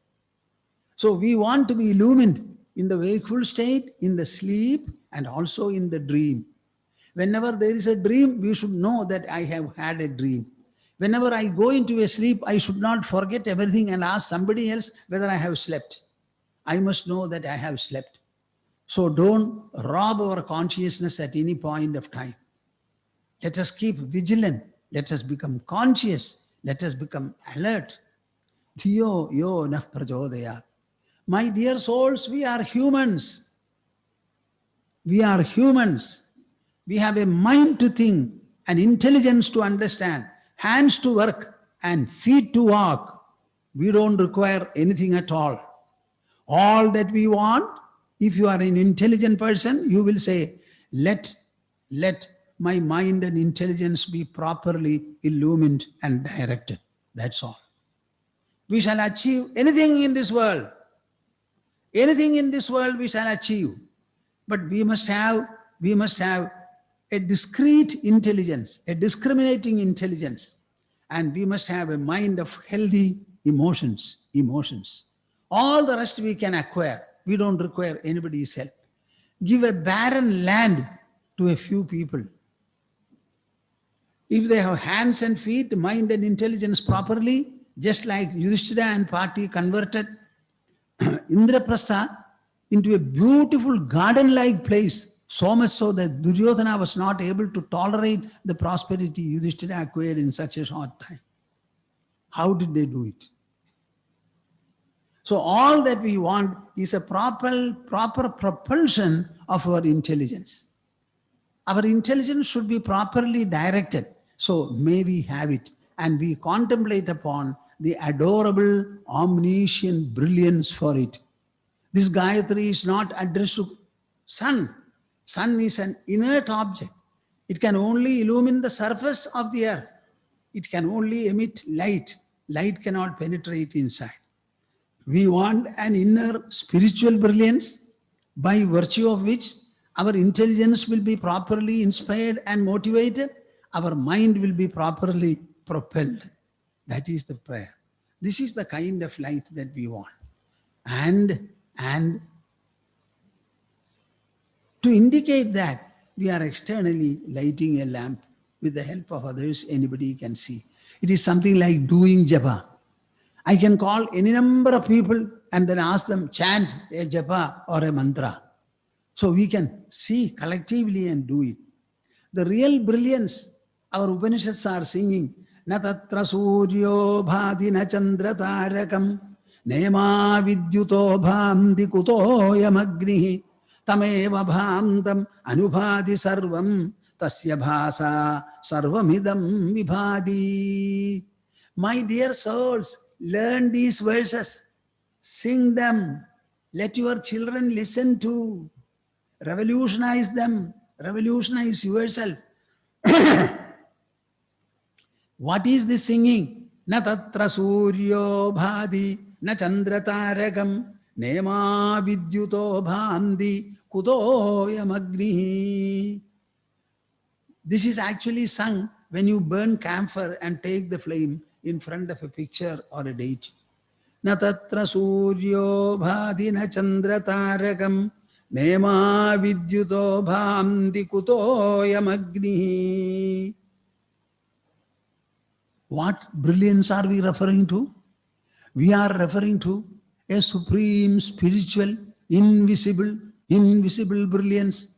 So we want to be illumined in the wakeful state, in the sleep, and also in the dream. Whenever there is a dream, we should know that I have had a dream. Whenever I go into a sleep, I should not forget everything and ask somebody else whether I have slept. I must know that I have slept. So don't rob our consciousness at any point of time. Let us keep vigilant. Let us become conscious. Let us become alert. Dhiyo yo naf prachodayat. My dear souls, we are humans. We are humans. We have a mind to think, an intelligence to understand, hands to work, and feet to walk. We don't require anything at all. All that we want, if you are an intelligent person, you will say, let my mind and intelligence be properly illumined and directed. That's all. We shall achieve anything in this world. Anything in this world we shall achieve. But we must have a discrete intelligence, a discriminating intelligence. And we must have a mind of healthy emotions. All the rest we can acquire. We don't require anybody's help. Give a barren land to a few people. If they have hands and feet, mind and intelligence properly, just like Yudhishthira and party converted Indraprastha into a beautiful garden-like place, so much so that Duryodhana was not able to tolerate the prosperity Yudhishthira acquired in such a short time. How did they do it? So all that we want is a proper propulsion of our intelligence. Our intelligence should be properly directed. So may we have it, and we contemplate upon the adorable, omniscient brilliance for it. This Gayatri is not addressed to sun. Sun is an inert object. It can only illumine the surface of the earth. It can only emit light. Light cannot penetrate inside. We want an inner spiritual brilliance by virtue of which our intelligence will be properly inspired and motivated. Our mind will be properly propelled. That is the prayer. This is the kind of light that we want. And to indicate that we are externally lighting a lamp with the help of others, anybody can see. It is something like doing japa. I can call any number of people and then ask them, chant a japa or a mantra. So we can see collectively and do it. The real brilliance, our Upanishads are singing, na tatra suryo bhati na chandra tarakam nema vidyuto bhamdi kutoyam agnihi tameva bhamtam anubhati sarvam tasya bhasa sarvamidam vibhadi. My dear souls, learn these verses, sing them, let your children listen to, revolutionize them, revolutionize yourself. What is this singing? Na tatra suryo bhadi na chandra tarakam nema vidyuto bhandi kutoyam agnihi. This is actually sung when you burn camphor and take the flame in front of a picture or a deity. Na tatra suryo bhadi na chandra tarakam nema vidyuto bhamdi kutoyam agnihi. What brilliance are we referring to? We are referring to a supreme spiritual, invisible brilliance,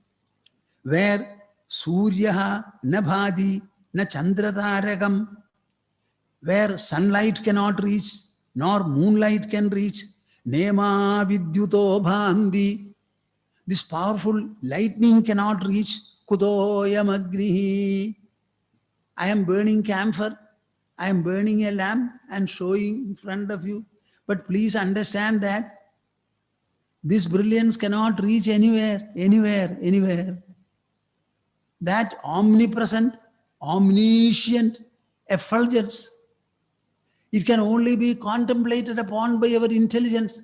where Surya na bhadi na chandra tarakam, where sunlight cannot reach, nor moonlight can reach, nema vidyuto bhandi, this powerful lightning cannot reach, kutoyam agnihi. I am burning camphor, I am burning a lamp and showing in front of you. But please understand that this brilliance cannot reach anywhere. That omnipresent, omniscient effulgence, it can only be contemplated upon by our intelligence.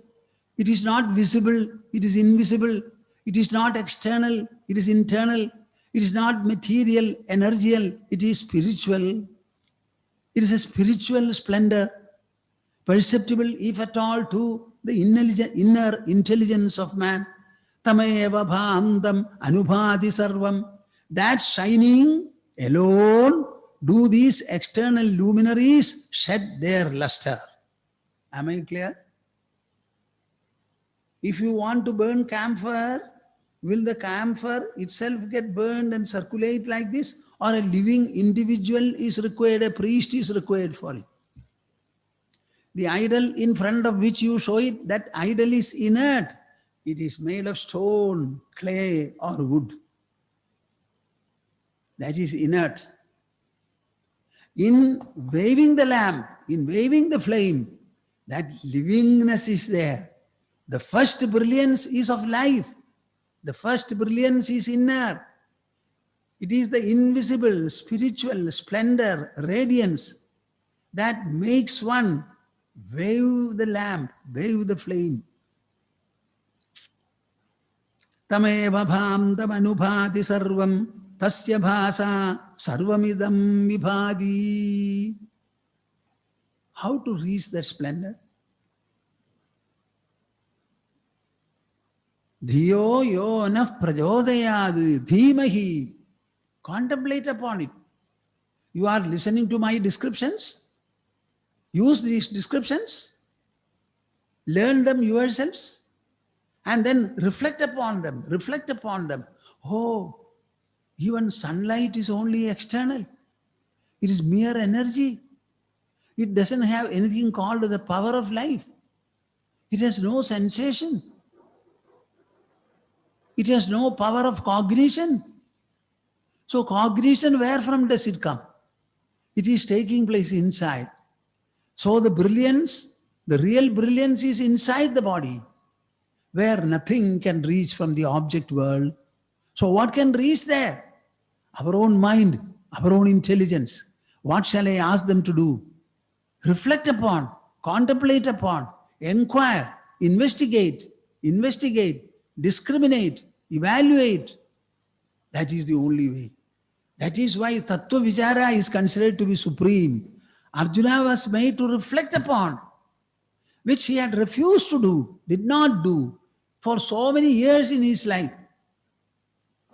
It is not visible, it is invisible. It is not external, it is internal. It is not material, energial, it is spiritual. It is a spiritual splendor, perceptible, if at all, to the inner intelligence of man. Tameva bhamdam anubhati sarvam. That shining alone do these external luminaries shed their luster. Am I clear? If you want to burn camphor, will the camphor itself get burned and circulate like this? Or a living individual is required, a priest is required for it? The idol in front of which you show it, that idol is inert. It is made of stone, clay, or wood. That is inert. In waving the lamp, in waving the flame, that livingness is there. The first brilliance is of life. The first brilliance is inner. It is the invisible, spiritual splendor, radiance that makes one wave the lamp, wave the flame. Tameva bhamdam anubhati sarvam tasya bhasa sarvamidam vibhadi. How to reach that splendor? Dhiyo yo naf prachodayad dhimahi. Contemplate upon it. You are listening to my descriptions? Use these descriptions. Learn them yourselves. And then reflect upon them. Reflect upon them. Oh, even sunlight is only external. It is mere energy. It doesn't have anything called the power of life. It has no sensation. It has no power of cognition. So cognition, where from does it come? It is taking place inside. So the brilliance, the real brilliance is inside the body, where nothing can reach from the object world. So what can reach there? Our own mind, our own intelligence. What shall I ask them to do? Reflect upon, contemplate upon, inquire, investigate, discriminate, evaluate. That is the only way. That is why Tattva Vichara is considered to be supreme. Arjuna was made to reflect upon, which he had refused to do, did not do, for so many years in his life.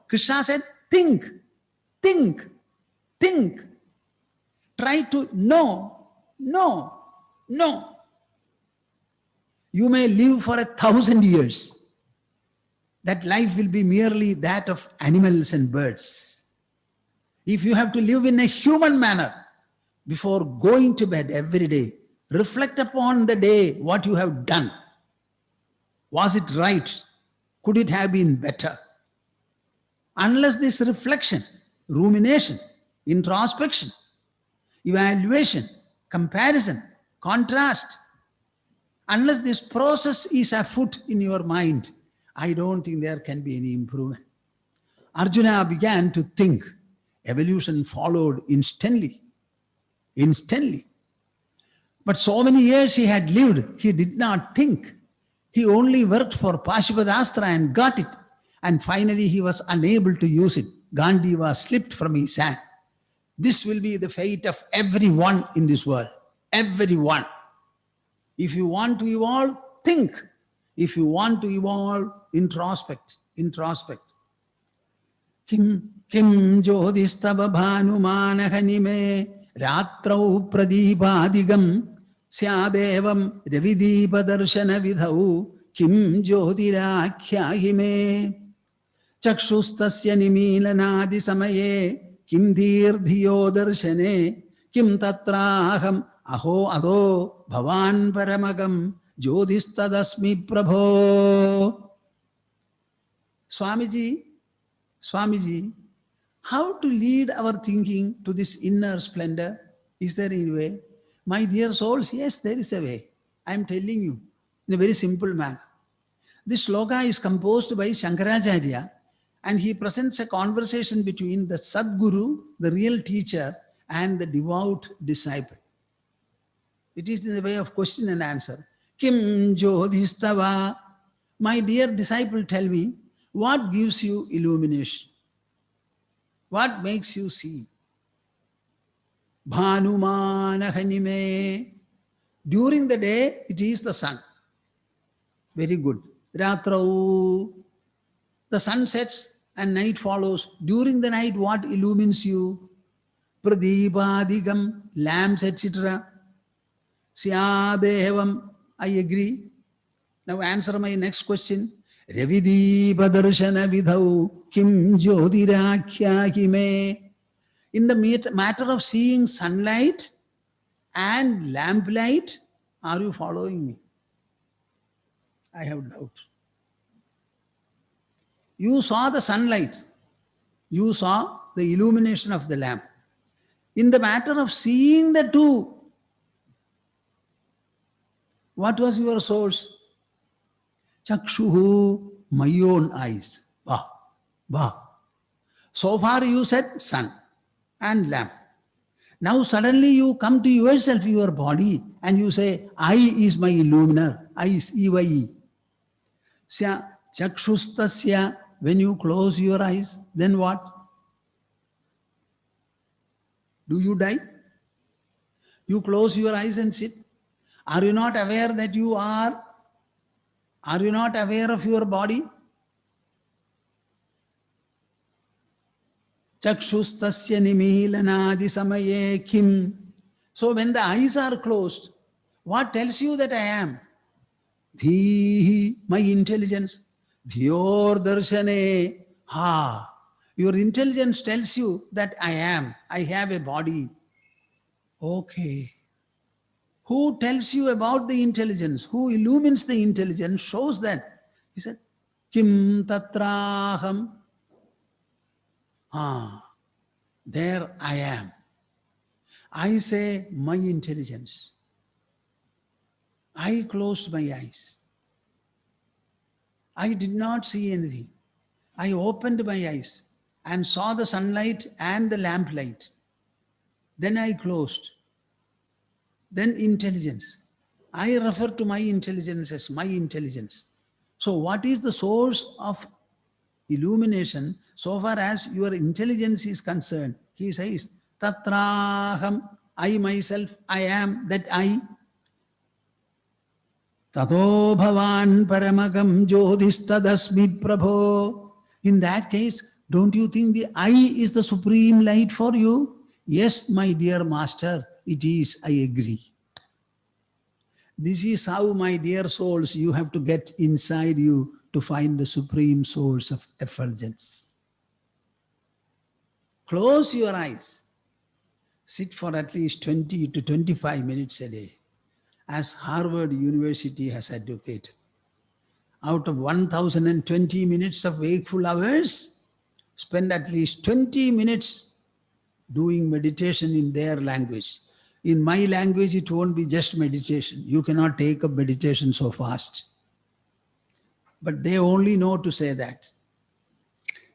Krishna said, think, think, think. Try to know. You may live for 1,000 years. That life will be merely that of animals and birds. If you have to live in a human manner, before going to bed every day, reflect upon the day, what you have done. Was it right? Could it have been better? Unless this reflection, rumination, introspection, evaluation, comparison, contrast, unless this process is afoot in your mind, I don't think there can be any improvement. Arjuna began to think. Evolution followed instantly. But so many years he had lived, he did not think. He only worked for Pashupadastra and got it. And finally he was unable to use it. Gandiva slipped from his hand. This will be the fate of everyone in this world. Everyone. If you want to evolve, think. If you want to evolve, introspect. Kim jodhistava bhanumanahani Ratrau pradipadigam syadevam ravidipa darshana vidhau kim jyotirakhyāhi me chakshustasya nimilanādi samaye kim dīrdhiyo darshane kim tatrāham aho ado bhavan paramagam jyodhistadasmi prabho. Swamiji, how to lead our thinking to this inner splendor? Is there any way? My dear souls, yes, there is a way. I am telling you in a very simple manner. This sloka is composed by Shankaracharya, and he presents a conversation between the Sadguru, the real teacher, and the devout disciple. It is in the way of question and answer. Kim jodhistava? My dear disciple, tell me, what gives you illumination? What makes you see? Bhanumanahani. During the day, it is the sun. Very good. Ratrau. The sun sets and night follows. During the night, what illumines you? Pradipadigam, lamps, etc. Syadevam. I agree. Now answer my next question. Ravidipa darshana vidhau kim jyotirakhyāhi me. In the matter of seeing sunlight and lamplight, are you following me? I have doubt. You saw the sunlight. You saw the illumination of the lamp. In the matter of seeing the two, what was your source? Chakshuhu, my own eyes. Bah. So far you said sun and lamp. Now suddenly you come to yourself, your body, and you say, I is my illuminer. I is EYE. Chakshustasya, when you close your eyes, then what? Do you die? You close your eyes and sit. Are you not aware that you are? Are you not aware of your body? Chakshustasya nimilanadi samaye kim. So when the eyes are closed, what tells you that I am? Dhihi, my intelligence. Dhyor darshane. Ha. Your intelligence tells you that I am. I have a body. Okay. Who tells you about the intelligence? Who illumines the intelligence shows that. He said, Kim tatraham. There I am. I say my intelligence. I closed my eyes. I did not see anything. I opened my eyes and saw the sunlight and the lamplight. Then I closed. Then intelligence. I refer to my intelligence as my intelligence. So what is the source of illumination so far as your intelligence is concerned? He says, Tatraham, I myself, I am that I. Tato bhavan paramagam jodhistadasmi prabho. In that case, don't you think the I is the supreme light for you? Yes, my dear master, it is, I agree. This is how, my dear souls, you have to get inside you to find the supreme source of effulgence. Close your eyes. Sit for at least 20 to 25 minutes a day, as Harvard University has advocated. Out of 1020 minutes of wakeful hours, spend at least 20 minutes doing meditation in their language. In my language, it won't be just meditation. You cannot take up meditation so fast. But they only know to say that.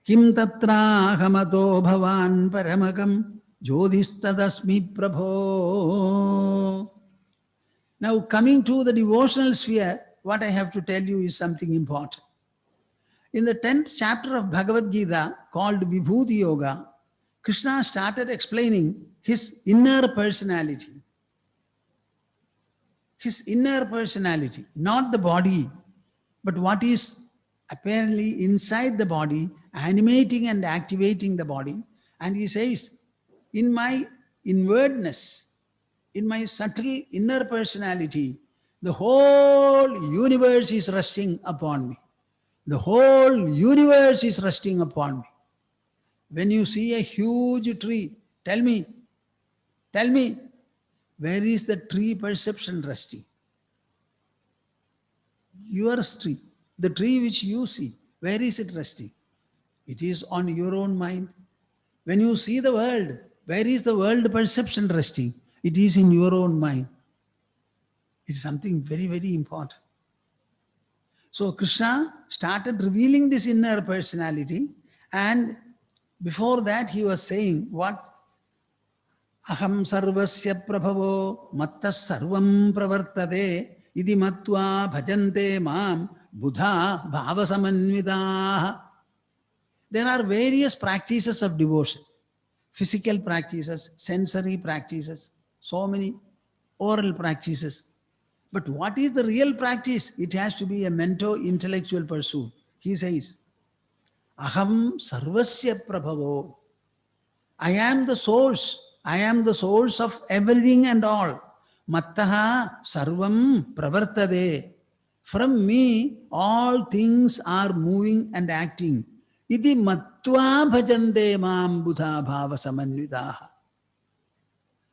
Kim tatra hamato bhavan paramagam jodhistadasmi prabho. Now coming to the devotional sphere, what I have to tell you is something important. In the 10th chapter of Bhagavad Gita called Vibhuti Yoga, Krishna started explaining his inner personality. His inner personality, not the body, but what is apparently inside the body, animating and activating the body. And he says, in my inwardness, in my subtle inner personality, the whole universe is resting upon me. The whole universe is resting upon me. When you see a huge tree, tell me, where is the tree perception resting? Your tree, the tree which you see, where is it resting? It is on your own mind. When you see the world, where is the world perception resting? It is in your own mind. It's something very, very important. So Krishna started revealing this inner personality, and before that he was saying what? Aham sarvasya prabhavo mattas sarvam pravartate idi matva bhajante mam buddha bhavasamanvidaha. There are various practices of devotion. Physical practices, sensory practices, so many oral practices. But what is the real practice? It has to be a mental, intellectual pursuit. He says, Aham sarvasya prabhavo. I am the source. I am the source of everything and all. Mattaha sarvam pravartade. From me, all things are moving and acting. Iti matva bhajante mam buddha bhava samanvidaha.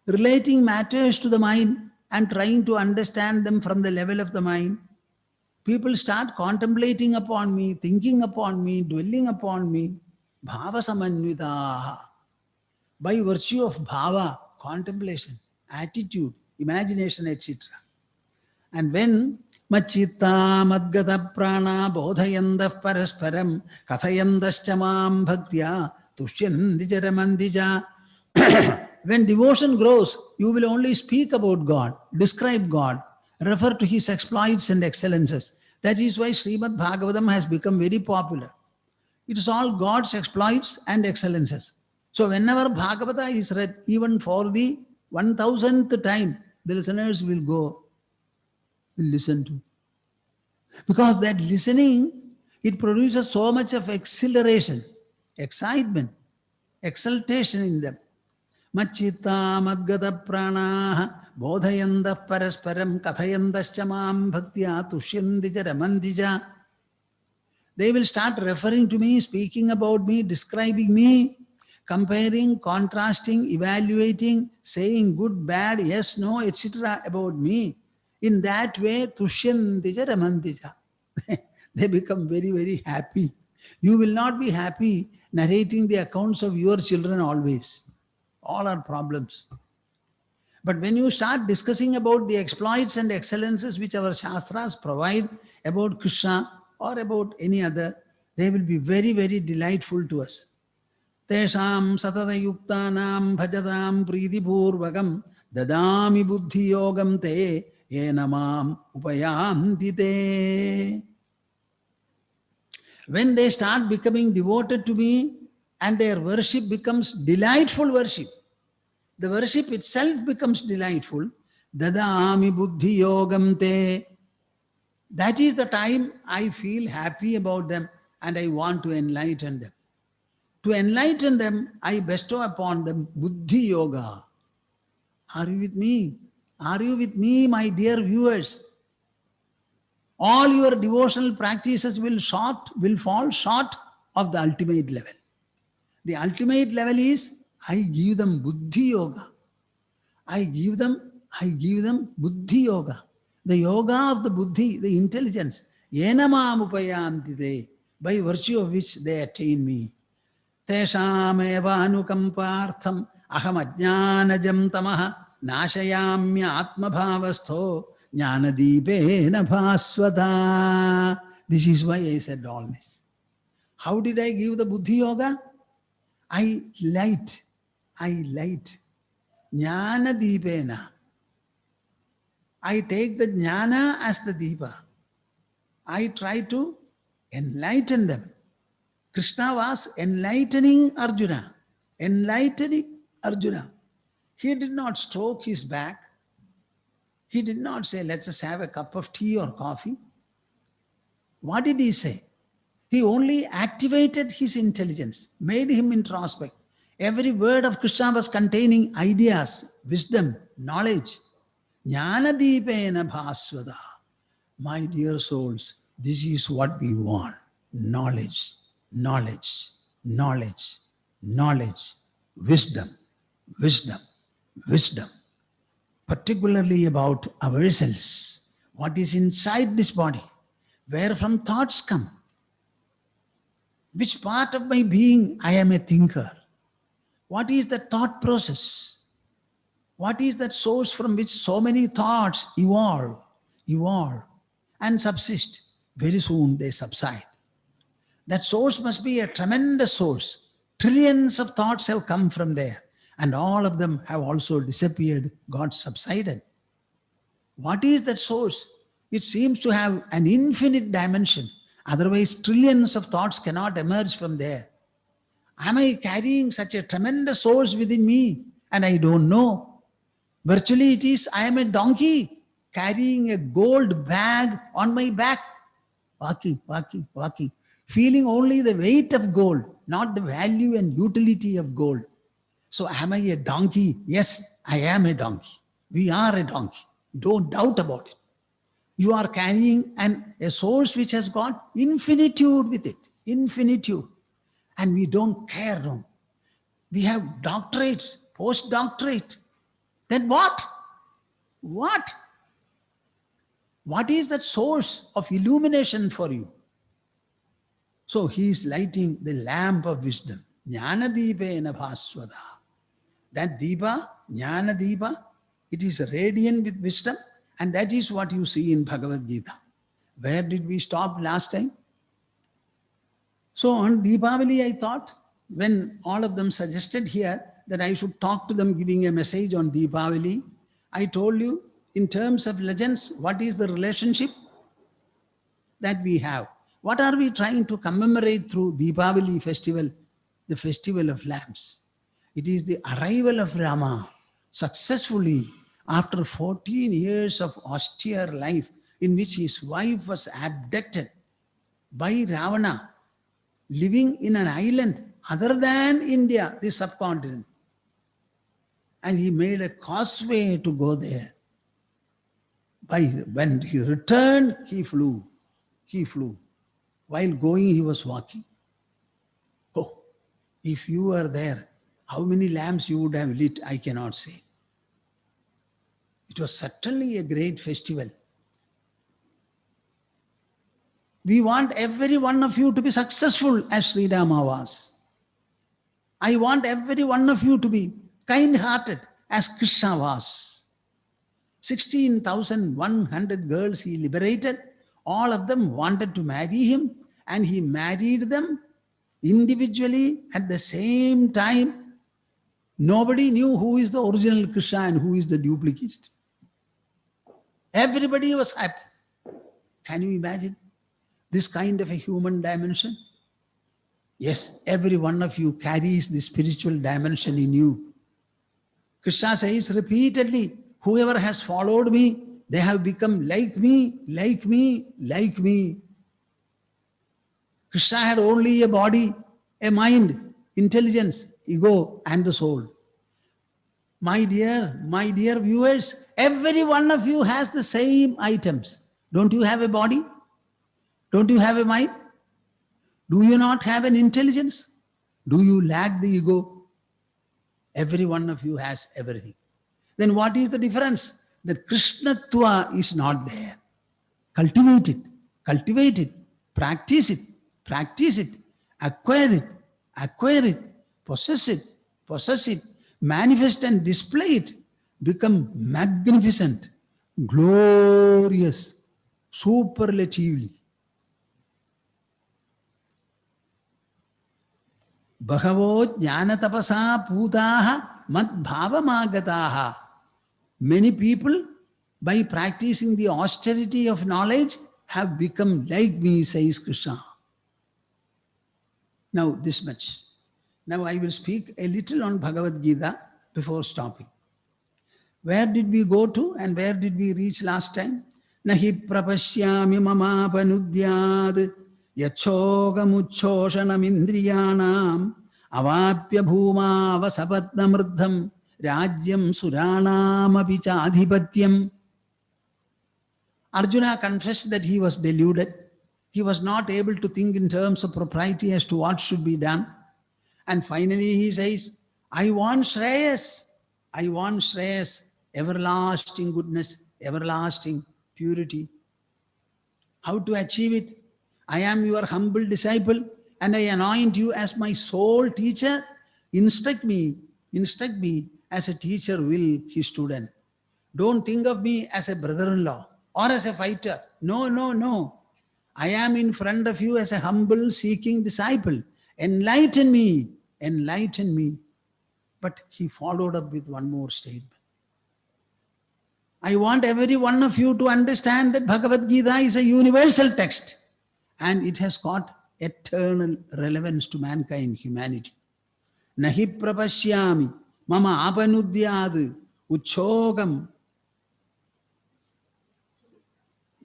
Relating matters to the mind and trying to understand them from the level of the mind, people start contemplating upon me, thinking upon me, dwelling upon me. Bhava samanvidaha. By virtue of bhava, contemplation, attitude, imagination, etc. And when machitta madgata prana bodhayandah parasparam kathayandascha bhaktya tushyandi jaramandija. When devotion grows, you will only speak about God, describe God, refer to His exploits and excellences. That is why Srimad Bhagavatam has become very popular. It is all God's exploits and excellences. So whenever Bhagavata is read, even for the 1000th time, the listeners will listen to. Because that listening, it produces so much of exhilaration, excitement. exultation in them. Machchitta madgata pranaha bodhayandah parasparam kathayandascha mam bhaktya tushyandija ramandija. They will start referring to me, speaking about me, describing me, comparing, contrasting, evaluating, saying good, bad, yes, no, etc. about me. In that way, tushyandija ramandija. They become very, very happy. You will not be happy narrating the accounts of your children always. All are problems. But when you start discussing about the exploits and excellences which our Shastras provide about Krishna or about any other, they will be very, very delightful to us. Tesham satata yuktanam bhajatam pridipurvakam dadami buddhi yogam te yenamam upayanti te. When they start becoming devoted to me and their worship becomes delightful worship, the worship itself becomes delightful, dadami buddhi yogam te. That is the time I feel happy about them and I want to enlighten them. To enlighten them, I bestow upon them buddhi yoga. Are you with me? Are you with me, my dear viewers? All your devotional practices will fall short of the ultimate level. The ultimate level is, I give them buddhi yoga. I give them buddhi yoga. The yoga of the buddhi, the intelligence. Yenamam upayanti te, by virtue of which they attain me. Tesham eva anukampartham aham ajnanajam tamaha nashayamya atmabhavastho jnanadipena bhaswata. This is why I said all this. How did I give the buddhi yoga? I light. Jnanadipena. I take the jnana as the deepa. I try to enlighten them. Krishna was enlightening Arjuna. He did not stroke his back. He did not say, let's just have a cup of tea or coffee. What did he say? He only activated his intelligence, made him introspect. Every word of Krishna was containing ideas, wisdom, knowledge. Jnanadipena bhaswada. My dear souls, this is what we want. Knowledge. Wisdom. Particularly about ourselves. What is inside this body? Where from thoughts come? Which part of my being I am a thinker? What is the thought process? What is that source from which so many thoughts evolve and subsist? Very soon they subside. That source must be a tremendous source. Trillions of thoughts have come from there, and all of them have also disappeared, got subsided. What is that source? It seems to have an infinite dimension. Otherwise, trillions of thoughts cannot emerge from there. Am I carrying such a tremendous source within me and I don't know? Virtually it is, I am a donkey carrying a gold bag on my back, walking, feeling only the weight of gold, not the value and utility of gold. So am I a donkey? Yes, I am a donkey. We are a donkey. Don't doubt about it. You are carrying a source which has got infinitude with it. Infinitude. And we don't care. No. We have doctorate, postdoctorate. Then what? What is that source of illumination for you? So he is lighting the lamp of wisdom. Jnanadipena bhaswada. That deepa, jnana deepa, it is radiant with wisdom, and that is what you see in Bhagavad Gita. Where did we stop last time? So on Deepavali, I thought, when all of them suggested here that I should talk to them giving a message on Deepavali, I told you, in terms of legends, what is the relationship that we have? What are we trying to commemorate through Deepavali festival, the festival of lamps? It is the arrival of Rama successfully after 14 years of austere life in which his wife was abducted by Ravana, living in an island other than India, the subcontinent. And he made a causeway to go there. When he returned, he flew. He flew. While going, he was walking. Oh, if you were there, how many lamps you would have lit, I cannot say. It was certainly a great festival. We want every one of you to be successful as Sri Rama was. I want every one of you to be kind-hearted as Krishna was. 16,100 girls he liberated. All of them wanted to marry him, and he married them individually at the same time. Nobody knew who is the original Krishna and who is the duplicate. Everybody was happy. Can you imagine this kind of a human dimension? Yes, every one of you carries the spiritual dimension in you. Krishna says repeatedly, whoever has followed me, they have become like me, like me, like me. Krishna had only a body, a mind, intelligence, ego, and the soul. My dear viewers, every one of you has the same items. Don't you have a body? Don't you have a mind? Do you not have an intelligence? Do you lack the ego? Every one of you has everything. Then what is the difference? That Krishnatva is not there. Cultivate it, practice it, acquire it, possess it, manifest and display it, become magnificent, glorious, superlatively. Bhagavo jnana tapasa putaha mad bhavamagataha. Many people, by practicing the austerity of knowledge, have become like me, says Krishna. Now this much. Now I will speak a little on Bhagavad Gita before stopping. Where did we go to and where did we reach last time? Nahi prapashyami mamapanudyad yachogamuchoshanam indriyanam avapya bhuma vasapatnamrdham rajyam suranam apicha adhipatyam. Arjuna confessed that he was deluded. He was not able to think in terms of propriety as to what should be done. And finally he says, I want Shreyas, everlasting goodness, everlasting purity. How to achieve it? I am your humble disciple and I anoint you as my sole teacher. Instruct me as a teacher will his student. Don't think of me as a brother-in-law or as a fighter. No. I am in front of you as a humble seeking disciple. Enlighten me. But he followed up with one more statement. I want every one of you to understand that Bhagavad Gita is a universal text and it has got eternal relevance to mankind, humanity. Nahi prapashyami mama apanudyad uchogam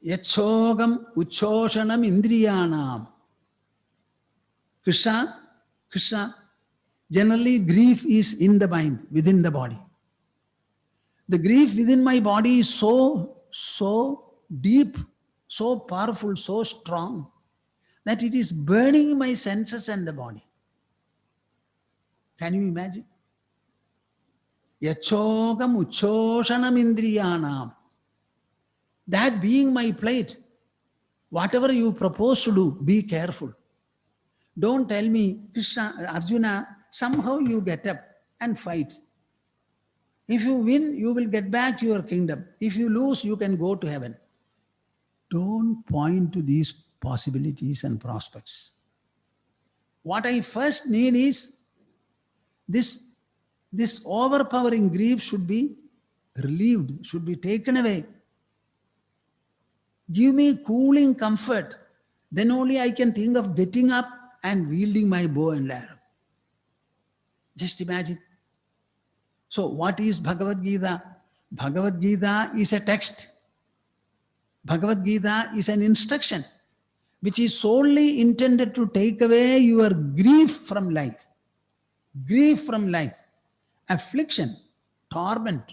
yachogam uchoshanam indriyanam. Krishna, generally grief is in the mind, within the body. The grief within my body is so deep, so powerful, so strong, that it is burning my senses and the body. Can you imagine? Yachogam uchoshanam indriyanam. That being my plight, whatever you propose to do, be careful. Don't tell me, Krishna, Arjuna, somehow you get up and fight. If you win, you will get back your kingdom. If you lose, you can go to heaven. Don't point to these possibilities and prospects. What I first need is this overpowering grief should be relieved, should be taken away. Give me cooling comfort. Then only I can think of getting up and wielding my bow and arrow. Just imagine. So what is Bhagavad Gita? Bhagavad Gita is a text. Bhagavad Gita is an instruction. which is solely intended to take away your grief from life. Grief from life, affliction, torment.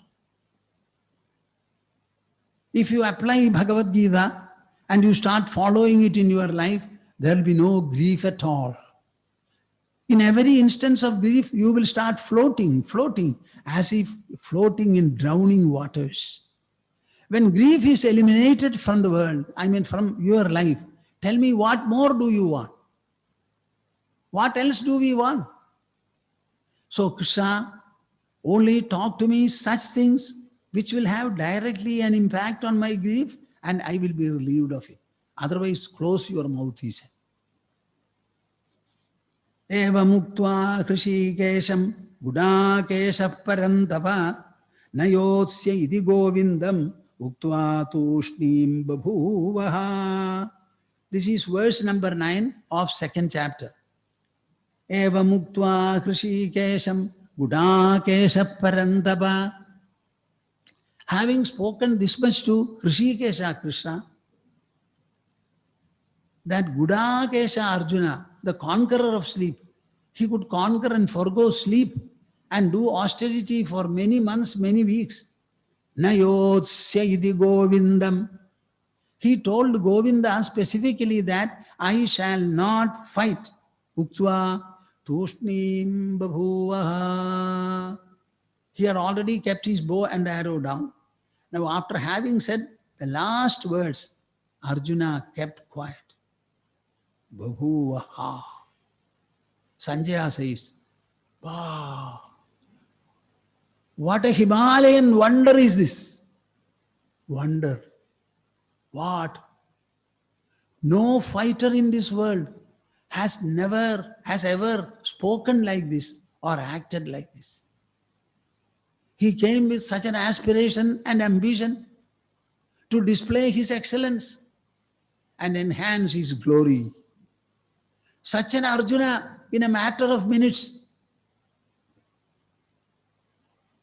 If you apply Bhagavad Gita and you start following it in your life, there will be no grief at all. In every instance of grief, you will start floating, as if floating in drowning waters. When grief is eliminated from the world, from your life, tell me, what more do you want? What else do we want? So Krishna, only talk to me such things which will have directly an impact on my grief, and I will be relieved of it. Otherwise, close your mouth, he said. Eva muktva Hrishikesham Gudakesha Parantapa Nayotsya iti Govindam Uktva Tushnim Babhuvaha. This is verse number 9 of 2nd chapter. Eva muktva Hrishikesham Gudakesha Parantapa. Having spoken this much to Hrishikesha, Krishna, that Gudakesha Arjuna, the conqueror of sleep, he could conquer and forgo sleep and do austerity for many months, many weeks. Nayotsya iti Govindam. He told Govinda specifically that I shall not fight. Uktva tushnim babhuvaha. He had already kept his bow and arrow down. Now, after having said the last words, Arjuna kept quiet. Babhuvaha. Sanjaya says, wow, what a Himalayan wonder is this. Wonder. What? No fighter in this world has ever spoken like this or acted like this. He came with such an aspiration and ambition to display his excellence and enhance his glory. Such an Arjuna, in a matter of minutes,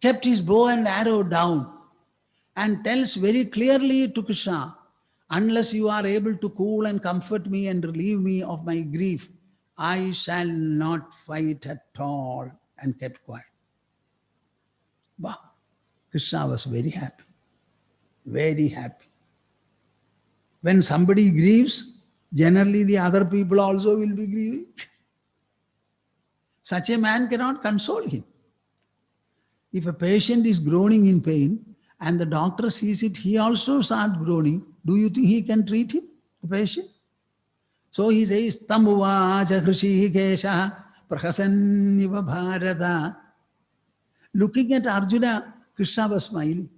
kept his bow and arrow down and tells very clearly to Krishna, unless you are able to cool and comfort me and relieve me of my grief, I shall not fight at all, and kept quiet. Wow. Krishna was very happy. Very happy. When somebody grieves, generally the other people also will be grieving. Such a man cannot console him. If a patient is groaning in pain and the doctor sees it, he also starts groaning. Do you think he can treat him, the patient? So he says, Tamuvacha Hrishikesha Prahasanniva Bharata. Looking at Arjuna, Krishna was smiling.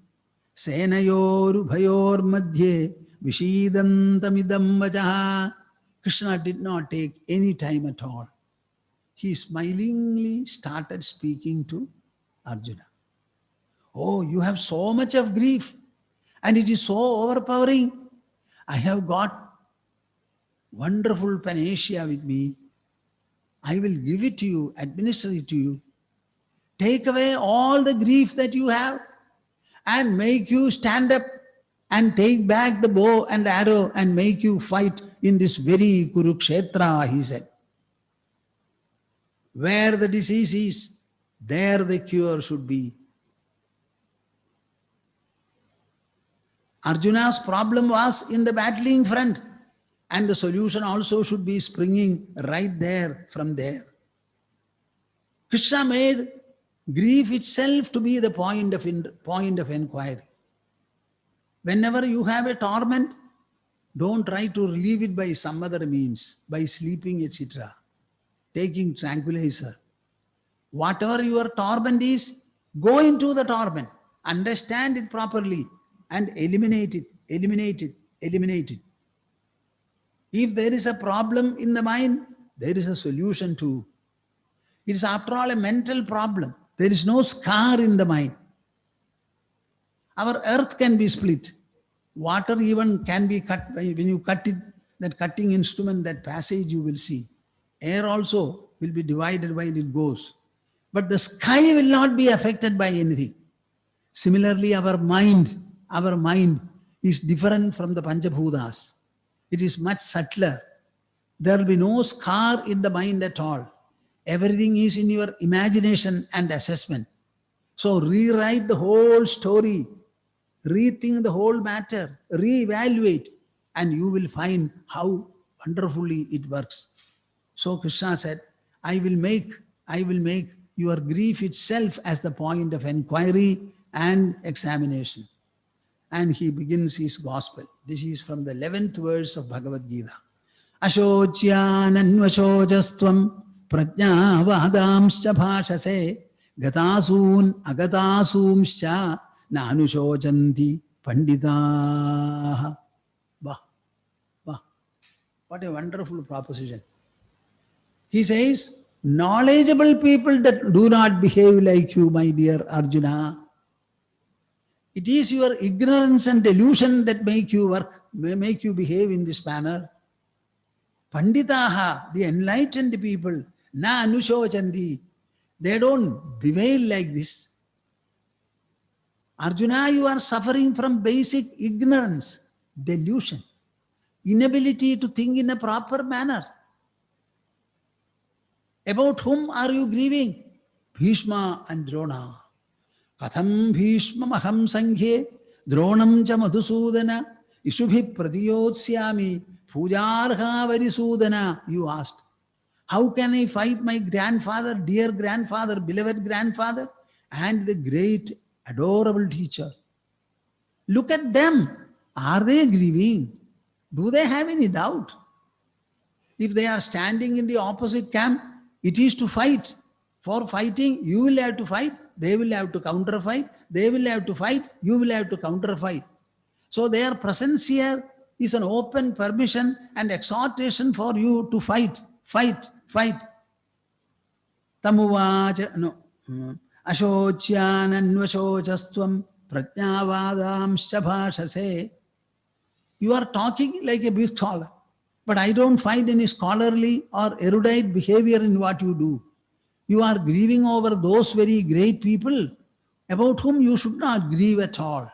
Senayoru bhayor madhye vishidantamidam vajaha. Krishna did not take any time at all. He smilingly started speaking to Arjuna. Oh, you have so much of grief and it is so overpowering. I have got wonderful panacea with me. I will give it to you, administer it to you. Take away all the grief that you have and make you stand up and take back the bow and arrow and make you fight in this very Kurukshetra, he said. Where the disease is, there the cure should be. Arjuna's problem was in the battling front, and the solution also should be springing right there from there. Krishna made grief itself to be the point of inquiry. Whenever you have a torment, don't try to relieve it by some other means, by sleeping, etc., taking tranquilizer. Whatever your torment is, go into the torment, understand it properly, and eliminate it. If there is a problem in the mind, there is a solution too. It is after all a mental problem. There is no scar in the mind. Our earth can be split. Water even can be cut. When you cut it, that cutting instrument, that passage you will see. Air also will be divided while it goes. But the sky will not be affected by anything. Similarly, our mind is different from the Panchabhutas. It is much subtler, There will be no scar in the mind at all. Everything is in your imagination and assessment. So rewrite the whole story, rethink the whole matter, reevaluate, and you will find how wonderfully it works. So Krishna said, I will make your grief itself as the point of inquiry and examination. And he begins his gospel. This is from the 11th verse of Bhagavad Gita. Ashocyananvashojastvam prajnavadamscha bhashase gatasoon agatasumscha nanushojanti panditaha. Bah, bah. What a wonderful proposition. He says, knowledgeable people that do not behave like you, my dear Arjuna. It is your ignorance and delusion that make you behave in this manner. Panditaha, the enlightened people, na anushochandi, they don't bewail like this. Arjuna, you are suffering from basic ignorance, delusion, inability to think in a proper manner. About whom are you grieving? Bhishma and Drona. Katham Bhishma maham sanghe Dronam cha madhusudana Ishubhi pratiyotsyami Pujarha varisudana. You asked. How can I fight my grandfather, dear grandfather, beloved grandfather, and the great adorable teacher? Look at them. Are they grieving? Do they have any doubt? If they are standing in the opposite camp, it is to fight. For fighting, you will have to fight, they will have to counter fight, they will have to fight, you will have to counter fight. So their presence here is an open permission and exhortation for you to fight, fight, fight. Tamuvacha, no. Ashocyananvashojastvam prajnavadamscha bhashase. You are talking like a big scholar, but I don't find any scholarly or erudite behavior in what you do. You are grieving over those very great people about whom you should not grieve at all.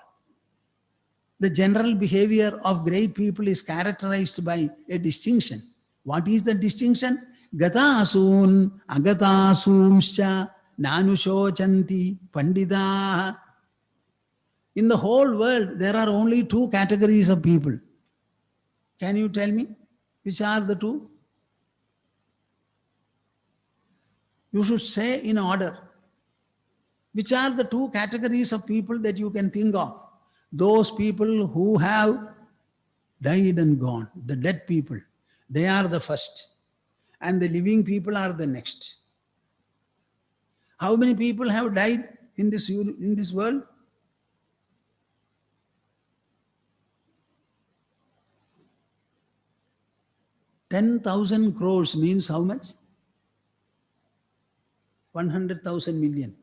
The general behavior of great people is characterized by a distinction. What is the distinction? Gatasoon, agatasumscha, nanushochanti, panditaha. In the whole world, there are only two categories of people. Can you tell me which are the two? You should say in order. Which are the two categories of people that you can think of? Those people who have died and gone, the dead people, they are the first. And the living people are the next. How many people have died in this world? $10,000 crores means how much? 100,000 million.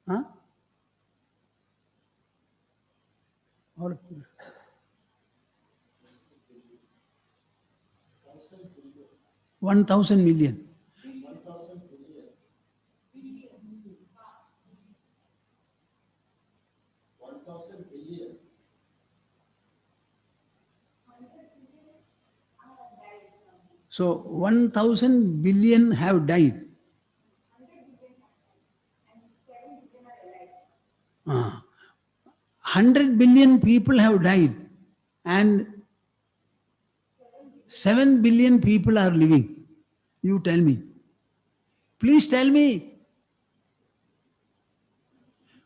Huh? Or 1,000 million. So 1,000 billion have died. 100 billion people have died and 7 billion people are living. You tell me. Please tell me.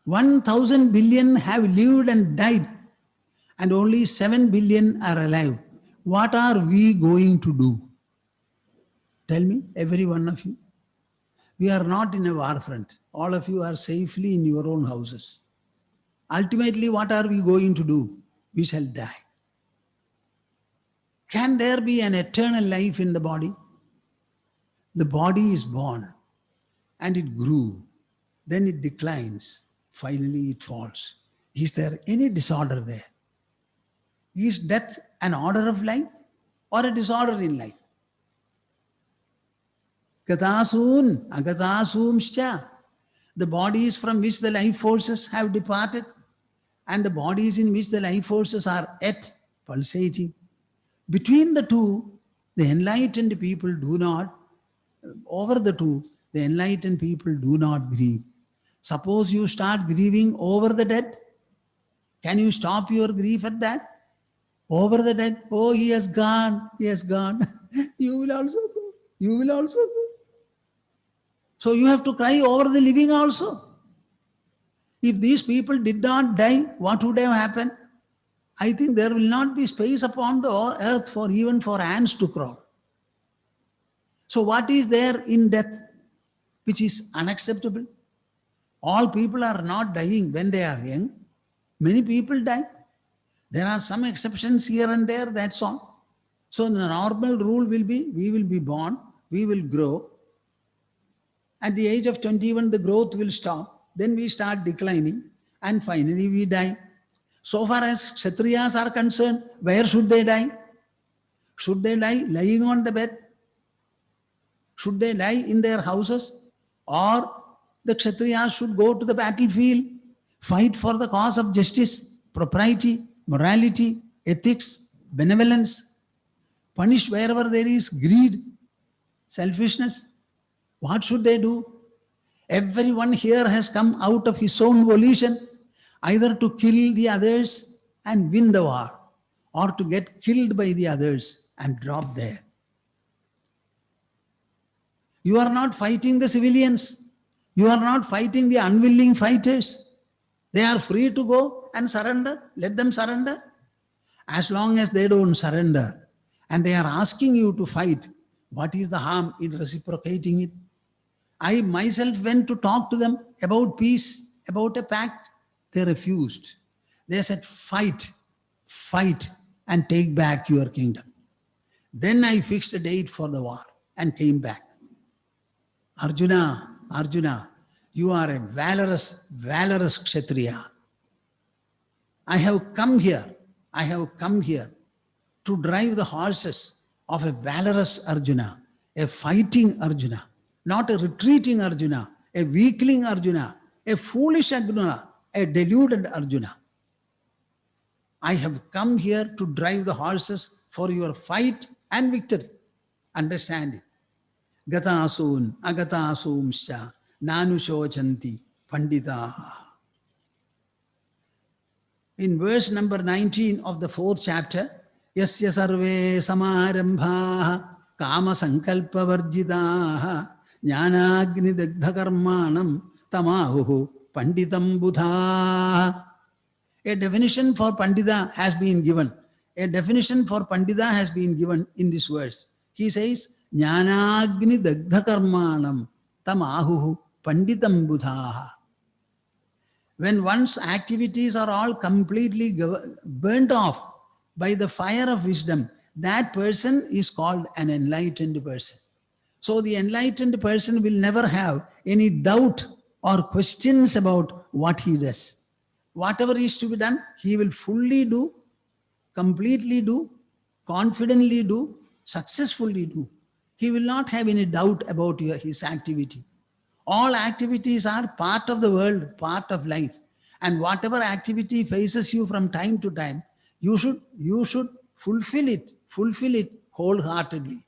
1,000 billion have lived and died and only 7 billion are alive. What are we going to do? Tell me, every one of you. We are not in a war front. All of you are safely in your own houses. Ultimately, what are we going to do? We shall die. Can there be an eternal life in the body? The body is born and it grew. Then it declines. Finally, it falls. Is there any disorder there? Is death an order of life or a disorder in life? Gatasoon, agatasumscha, the bodies from which the life forces have departed, and the bodies in which the life forces are yet pulsating. Between the two, the enlightened people do not, over the two, the enlightened people do not grieve. Suppose you start grieving over the dead, can you stop your grief at that? Over the dead, oh, he has gone, he has gone. You will also go, you will also go. So you have to cry over the living also. If these people did not die, what would have happened? I think there will not be space upon the earth for even for ants to crawl. So what is there in death which is unacceptable? All people are not dying when they are young. Many people die. There are some exceptions here and there, that's all. So the normal rule will be, we will be born, we will grow. At the age of 21, the growth will stop. Then we start declining and finally we die. So far as Kshatriyas are concerned, where should they die? Should they die lying on the bed? Should they die in their houses? Or the Kshatriyas should go to the battlefield, fight for the cause of justice, propriety, morality, ethics, benevolence, punish wherever there is greed, selfishness. What should they do? Everyone here has come out of his own volition, either to kill the others and win the war, or to get killed by the others and drop there. You are not fighting the civilians. You are not fighting the unwilling fighters. They are free to go and surrender. Let them surrender. As long as they don't surrender and they are asking you to fight, what is the harm in reciprocating it? I myself went to talk to them about peace, about a pact. They refused. They said, fight, fight, and take back your kingdom. Then I fixed a date for the war and came back. Arjuna, Arjuna, you are a valorous Kshatriya. I have come here to drive the horses of a valorous Arjuna, a fighting Arjuna, not a retreating Arjuna, a weakling Arjuna, a foolish Arjuna, a deluded Arjuna. I have come here to drive the horses for your fight and victory. Understand it. Gatasun, agatasumsya, nanusochanti, panditaha. In verse number 19 of the 4th chapter, Yasya sarve samarambhaha kama sankalpa varjitaha jnanagni dagdhakarmanam tamahuhu panditam buddha. A definition for pandita has been given. A definition for pandita has been given in this verse. He says, jnanagni dagdhakarmanam tamahuhu panditam buddha. When one's activities are all completely burnt off by the fire of wisdom, that person is called an enlightened person. So the enlightened person will never have any doubt or questions about what he does. Whatever is to be done, he will fully do, completely do, confidently do, successfully do. He will not have any doubt about his activity. All activities are part of the world, part of life. And whatever activity faces you from time to time, you should fulfill it wholeheartedly.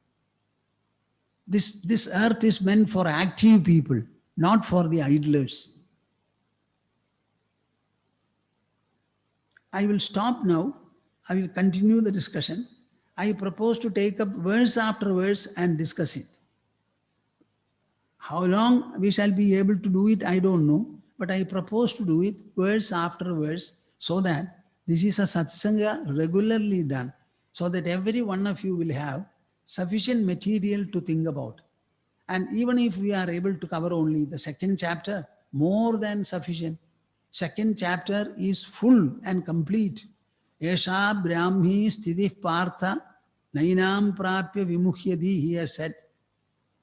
This earth is meant for active people, not for the idlers. I will stop now. I will continue the discussion. I propose to take up verse after verse and discuss it. How long we shall be able to do it, I don't know. But I propose to do it verse after verse so that this is a satsanga regularly done so that every one of you will have sufficient material to think about. And even if we are able to cover only the 2nd chapter, more than sufficient. 2nd chapter is full and complete. Esha brahmi sthidih partha nainam prapya vimuhyadi, he has said.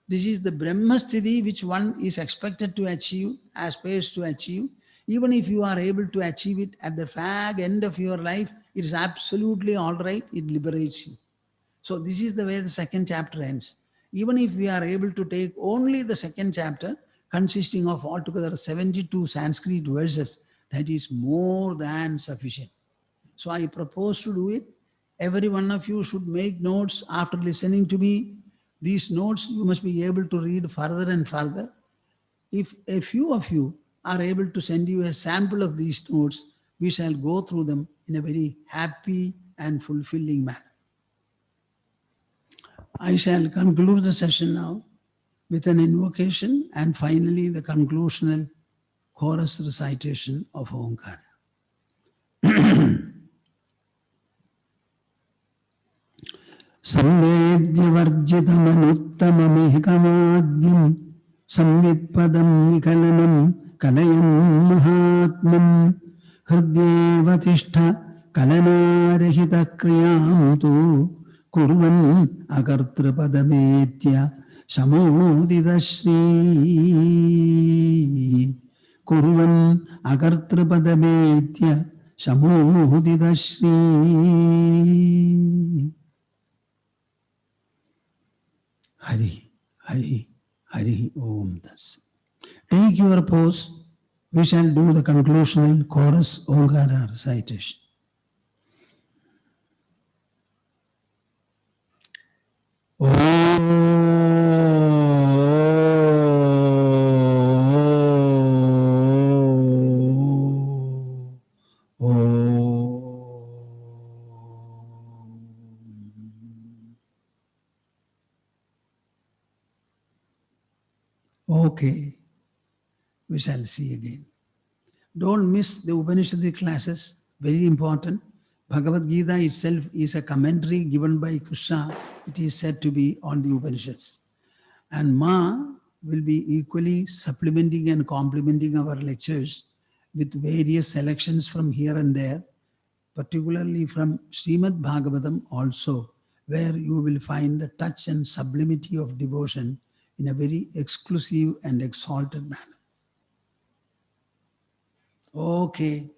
This is the Brahma Sthiti which one is expected to achieve, aspires to achieve. Even if you are able to achieve it at the fag end of your life, it is absolutely all right, it liberates you. So this is the way the 2nd chapter ends. Even if we are able to take only the 2nd chapter, consisting of altogether 72 Sanskrit verses, that is more than sufficient. So I propose to do it. Every one of you should make notes after listening to me. These notes you must be able to read further and further. If a few of you are able to send you a sample of these notes, we shall go through them in a very happy and fulfilling manner. I shall conclude the session now with an invocation and finally the conclusional chorus recitation of Omkara. संवेद्यवर्जितमनुत्तममेकमाद्यं संवित्पदं विकलनं कलयन् महात्मन् हृद्येव तिष्ठ कलनारहितक्रियां तु कुर्वन् अकर्तृपदमेत्य समोदितश्री कुर्वन् अकर्तृपदमेत्य समोदितश्री. Hari, Hari, Hari Om Tas. Take your pose. We shall do the conclusional chorus Omkara recitation. Okay, we shall see again. Don't miss the Upanishadic classes, very important. Bhagavad Gita itself is a commentary given by Krishna. It is said to be on the Upanishads. And Ma will be equally supplementing and complementing our lectures with various selections from here and there, particularly from Srimad Bhagavatam also, where you will find the touch and sublimity of devotion in a very exclusive and exalted manner. Okay.